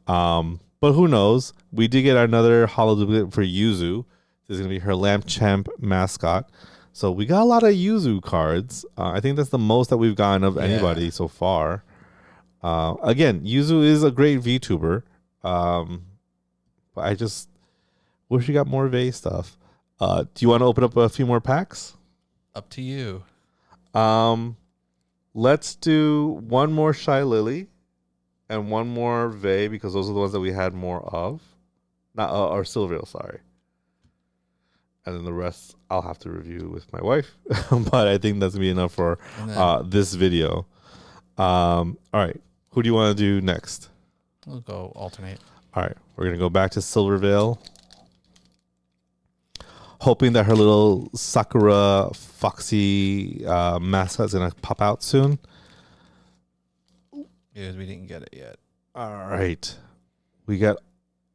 But who knows? We did get another hollow duplicate for Yuzu. This is going to be her Lamp Champ mascot. So we got a lot of Yuzu cards. I think that's the most that we've gotten of anybody so far. Again, Yuzu is a great VTuber. But I just wish we got more VaeBae stuff. Do you want to open up a few more packs? Up to you. Let's do one more ShyLily and one more VaeBae, because those are the ones that we had more of. Not or Silvio, sorry. And then the rest I'll have to review with my wife. But I think that's gonna be enough for this video. All right. Who do you want to do next? We'll go alternate. All right. We're gonna go back to Silvervale. Hoping that her little Sakura Foxy mascot is gonna pop out soon. Because we didn't get it yet. All right, we got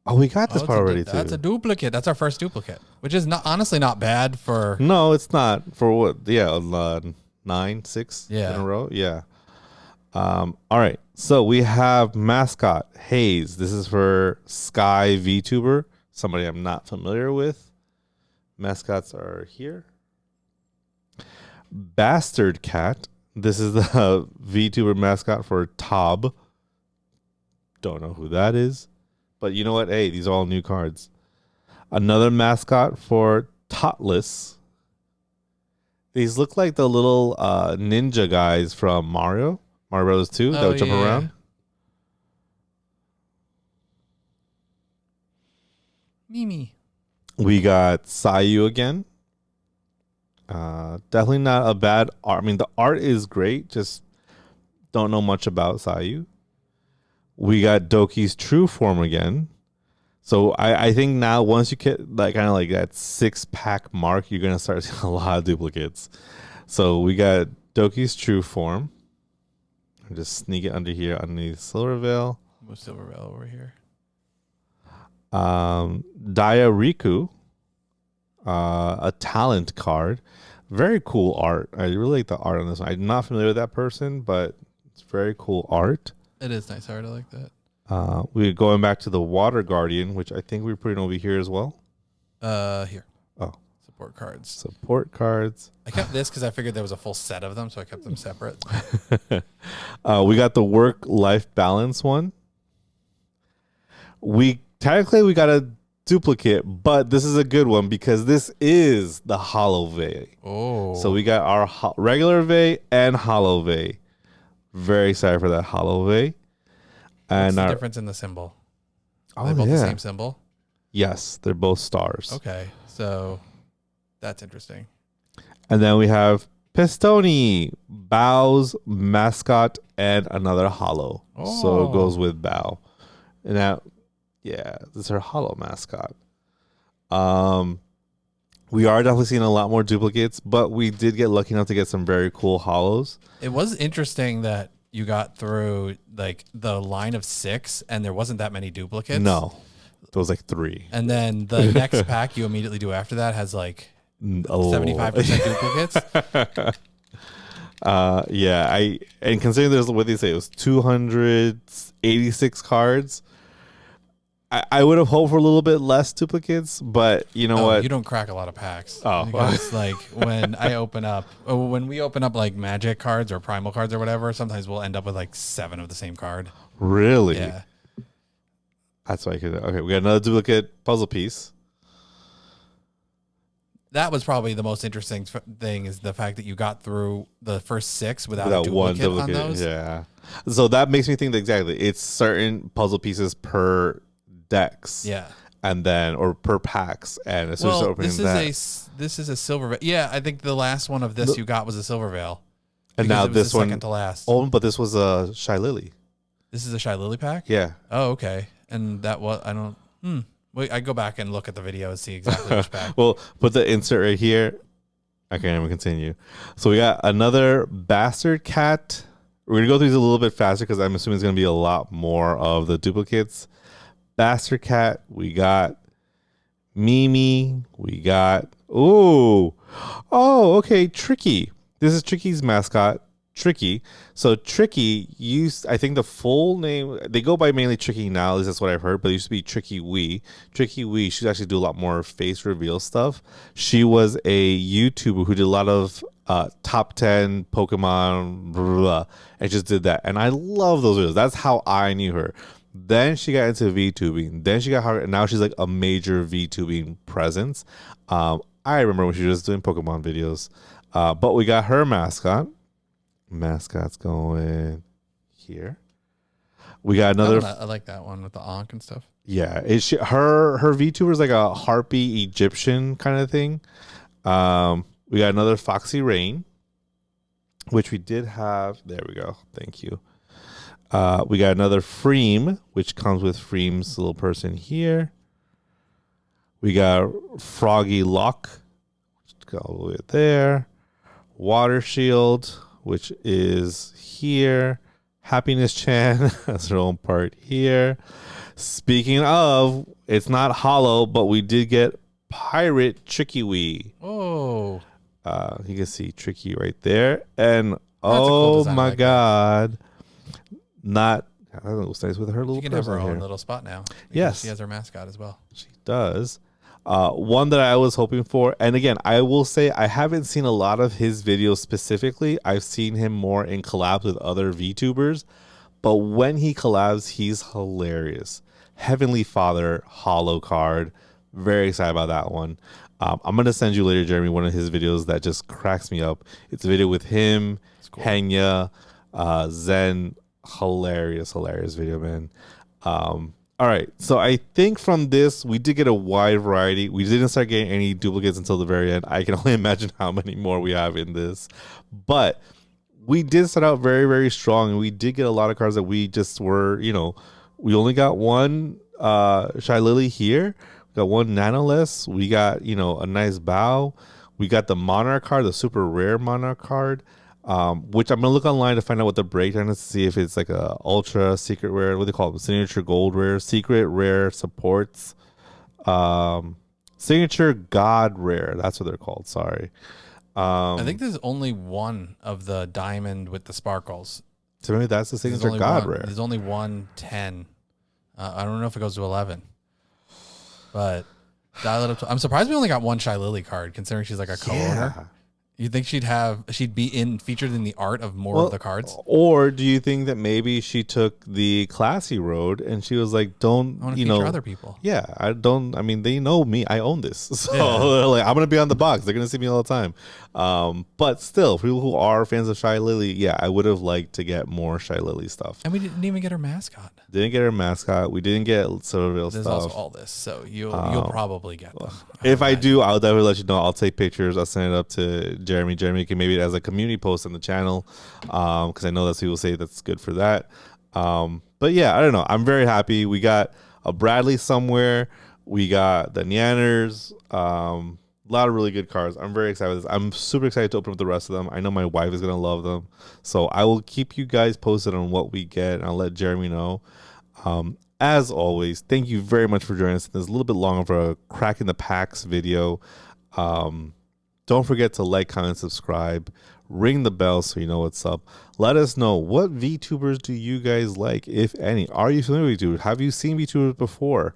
this part already too. That's a duplicate. That's our first duplicate, which is honestly not bad for. No, it's not for what? Yeah, 6 in a row. Yeah. All right, so we have mascot Haze. This is for Sky VTuber, somebody I'm not familiar with. Mascots are here. Bastard Cat. This is the VTuber mascot for Tob. Don't know who that is. But you know what? Hey, these are all new cards. Another mascot for Totless. These look like the little ninja guys from Mario Bros. 2 that would jump around. Mimi. We got Sayu again. Definitely not a bad art. I mean, the art is great. Just don't know much about Sayu. We got Doki's true form again. So I think now once you get like kind of like that 6-pack mark, you're gonna start seeing a lot of duplicates. So we got Doki's true form. I'll just sneak it under here underneath Silver Veil. What's Silver Veil over here? Daya Riku, a talent card. Very cool art. I really like the art on this one. I'm not familiar with that person, but it's very cool art. It is nice art. I like that. We're going back to the Water Guardian, which I think we're putting over here as well. Here. Oh. Support cards. Support cards. I kept this because I figured there was a full set of them, so I kept them separate. We got the work-life balance one. We got a duplicate, but this is a good one because this is the Hollow VaeBae. Oh. So we got our regular VaeBae and Hollow VaeBae. Very excited for that Hollow VaeBae. What's the difference in the symbol? Are they both the same symbol? Yes, they're both stars. Okay, so that's interesting. And then we have Pistoni, Bao's mascot, and another Hollow. Oh. So it goes with Bao. And now, yeah, this is her Hollow mascot. We are definitely seeing a lot more duplicates, but we did get lucky enough to get some very cool Hollows. It was interesting that you got through like the line of 6 and there wasn't that many duplicates. No, it was like 3. And then the next pack you immediately do after that has like 75% duplicates. Yeah, and considering there's what they say, it was 286 cards. I would have hoped for a little bit less duplicates, but you know what? You don't crack a lot of packs. Oh, because like when we open up like Magic cards or Primal cards or whatever, sometimes we'll end up with like 7 of the same card. Really? Yeah. That's why I could. Okay, we got another duplicate puzzle piece. That was probably the most interesting thing is the fact that you got through the first 6 without a duplicate one duplicate on those. Yeah. So that makes me think that exactly. It's certain puzzle pieces per decks. Yeah. And then, or per packs. And as soon as opening this is a silver veil. Yeah, I think the last one of this you got was a silver veil. And now this one. Second to last. Oh, but this was a ShyLily. This is a ShyLily pack? Yeah. Oh, okay. And that was, I don't, Wait, I go back and look at the video and see exactly which pack. Well, put the insert right here. I can't even continue. So we got another Bastard Cat. We're going to go through these a little bit faster because I'm assuming it's going to be a lot more of the duplicates. Bastard Cat. We got Mimi. We got, okay, Tricky. This is Tricky's mascot. Tricky. So Tricky used, I think the full name, they go by mainly Tricky now, at least that's what I've heard, but it used to be Tricky Wee. Tricky Wee, she actually do a lot more face reveal stuff. She was a YouTuber who did a lot of top 10 Pokemon, blah, blah, blah, and just did that. And I love those videos. That's how I knew her. Then she got into VTubing. Then she got hard, and now she's like a major VTubing presence. I remember when she was doing Pokemon videos. But we got her mascot. Mascot's going here. We got another. I like that one with the Ankh and stuff. Yeah, her VTuber is like a harpy Egyptian kind of thing. We got another Foxy Rain, which we did have. There we go. Thank you. We got another Freem, which comes with Freem's little person here. We got Froggy Lock, which go all the way there. Water Shield, which is here. Happiness Chan has her own part here. Speaking of, it's not hollow, but we did get Pirate Tricky Wee. Oh. You can see Tricky right there. And cool my God. I don't know what's nice with her little. She can have her own little spot now. Yes. She has her mascot as well. She does. One that I was hoping for, and again, I will say I haven't seen a lot of his videos specifically. I've seen him more in collabs with other VTubers, but when he collabs, he's hilarious. Heavenly Father hollow card. Very excited about that one. I'm going to send you later, Jeremy, one of his videos that just cracks me up. It's a video with him, cool. Henya, Zen. Hilarious video, man. All right. So I think from this, we did get a wide variety. We didn't start getting any duplicates until the very end. I can only imagine how many more we have in this. But we did start out very, very strong. And we did get a lot of cards that we just were, we only got one ShyLily here. We got one Nanoless. We got, a nice Bow. We got the Monarch card, the super rare Monarch card. Which I'm gonna look online to find out what the breakdown is to see if it's like a ultra secret rare. What do they call them? Signature gold rare, secret rare supports, signature god rare. That's what they're called. Sorry. I think there's only one of the diamond with the sparkles. So maybe that's the signature god rare. There's only 110. I don't know if it goes to 11, but dial it up. I'm surprised we only got one ShyLily card, considering she's like a co-owner. Yeah. You think she'd be featured in the art of more of the cards? Or do you think that maybe she took the classy road and she was like, I want to feature other people. Yeah, they know me. I own this. So like, I'm going to be on the box. They're going to see me all the time. But still, for people who are fans of ShyLily, yeah, I would have liked to get more ShyLily stuff. And we didn't even get her mascot. Didn't get her mascot. We didn't get Silverville stuff. There's also all this, so you'll probably get them. If I do, I'll definitely let you know. I'll take pictures. I'll send it up to Jeremy. Jeremy can maybe as a community post on the channel, because I know that's people say that's good for that. But yeah, I don't know. I'm very happy. We got a Bradley somewhere. We got the Nyanners. A lot of really good cards. I'm very excited with this. I'm super excited to open up the rest of them. I know my wife is going to love them. So I will keep you guys posted on what we get, and I'll let Jeremy know. As always, thank you very much for joining us. This is a little bit longer for a Cracking the Packs video. Don't forget to like, comment, subscribe. Ring the bell so you know what's up. Let us know, what VTubers do you guys like, if any? Are you familiar with VTubers? Have you seen VTubers before?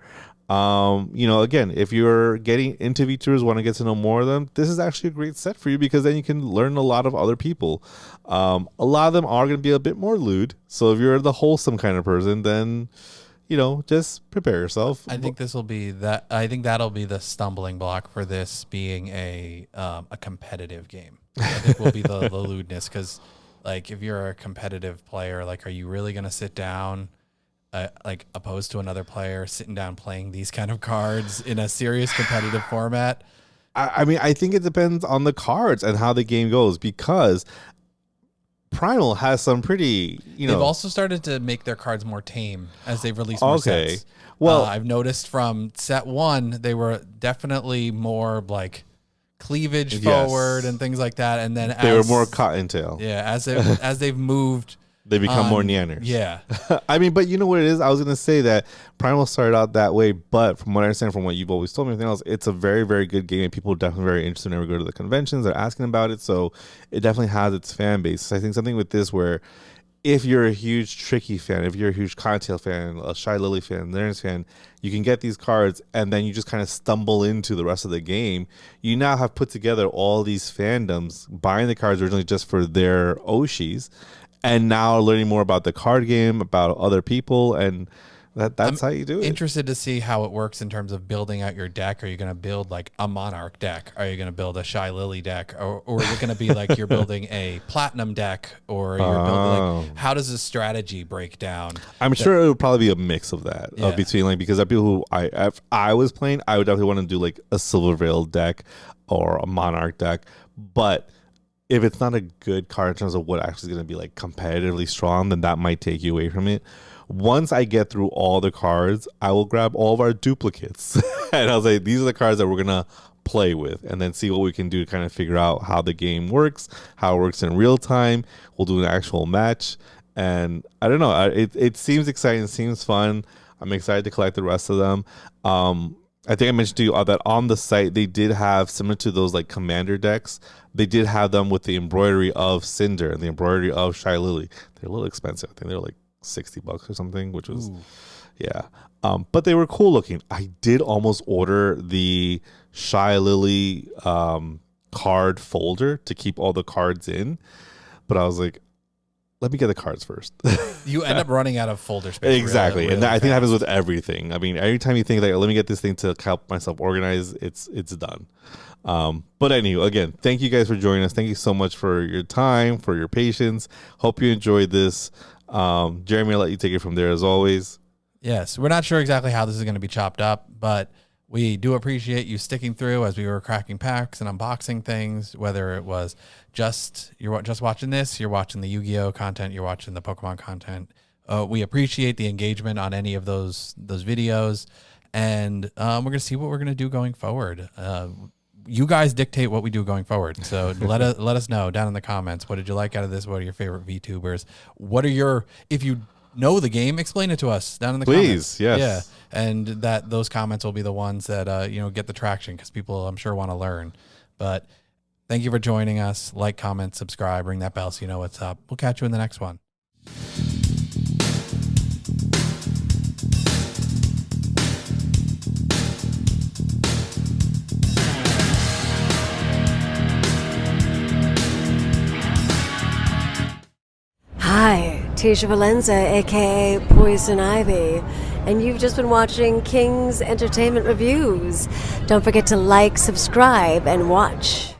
Again, if you're getting into VTubers, want to get to know more of them, this is actually a great set for you, because then you can learn a lot of other people. A lot of them are going to be a bit more lewd. So if you're the wholesome kind of person, then, just prepare yourself. I think that'll be the stumbling block for this being a competitive game. I think will be the lewdness, because like if you're a competitive player, like, are you really going to sit down? Like opposed to another player sitting down playing these kind of cards in a serious competitive format? I think it depends on the cards and how the game goes, because Primal has some pretty, They've also started to make their cards more tame as they've released more sets. Well, I've noticed from set 1, they were definitely more like cleavage forward and things like that. And then they were more Cottontail. Yeah, as they've moved, they become more Nyanners. Yeah. But you know what it is? I was going to say that Primal started out that way, but from what I understand from what you've always told me, everything else, it's a very, very good game, and people are definitely very interested whenever we go to the conventions. They're asking about it, so it definitely has its fan base. So I think something with this where if you're a huge Tricky fan, if you're a huge Cottontail fan, a ShyLily fan, Nyanners fan, you can get these cards, and then you just kind of stumble into the rest of the game. You now have put together all these fandoms buying the cards originally just for their Oshis, and now learning more about the card game, about other people, and that's how you do it. Interested to see how it works in terms of building out your deck. Are you going to build like a Monarch deck? Are you going to build a ShyLily deck? Or is it going to be like you're building a Platinum deck? Or you're building like, how does the strategy break down? I'm sure it would probably be a mix of that, between like, because there are people who if I was playing, I would definitely want to do like a Silverveil deck or a Monarch deck, but if it's not a good card in terms of what actually is going to be like competitively strong, then that might take you away from it. Once I get through all the cards, I will grab all of our duplicates and I'll say, these are the cards that we're going to play with, and then see what we can do to kind of figure out how the game works, how it works in real time. We'll do an actual match. And I don't know, it seems exciting. It seems fun. I'm excited to collect the rest of them. I think I mentioned to you that on the site, they did have, similar to those like commander decks, they did have them with the embroidery of Cinder and the embroidery of ShyLily. They're a little expensive. I think they're like $60 or something, which was, but they were cool looking. I did almost order the ShyLily card folder to keep all the cards in, but I was like, let me get the cards first. You end up running out of folder space. Exactly. Really, and I think that happens with everything. I mean, every time you think like, let me get this thing to help myself organize, it's done. But anyway, again, thank you guys for joining us. Thank you so much for your time, for your patience. Hope you enjoyed this. Jeremy, I'll let you take it from there as always. Yes, we're not sure exactly how this is going to be chopped up, but we do appreciate you sticking through as we were cracking packs and unboxing things, whether it was you're just watching this, you're watching the Yu-Gi-Oh content, you're watching the Pokemon content. We appreciate the engagement on any of those videos, and we're going to see what we're going to do going forward. You guys dictate what we do going forward. So let us know down in the comments. What did you like out of this? What are your favorite VTubers? If you know the game, explain it to us down in the comments. Please, yes. Yeah. And those comments will be the ones that, get the traction because people, I'm sure, want to learn. But thank you for joining us. Like, comment, subscribe, ring that bell so you know what's up. We'll catch you in the next one. Hi, Tisha Valenza, aka Poison Ivy, and you've just been watching King's Entertainment Reviews. Don't forget to like, subscribe, and watch.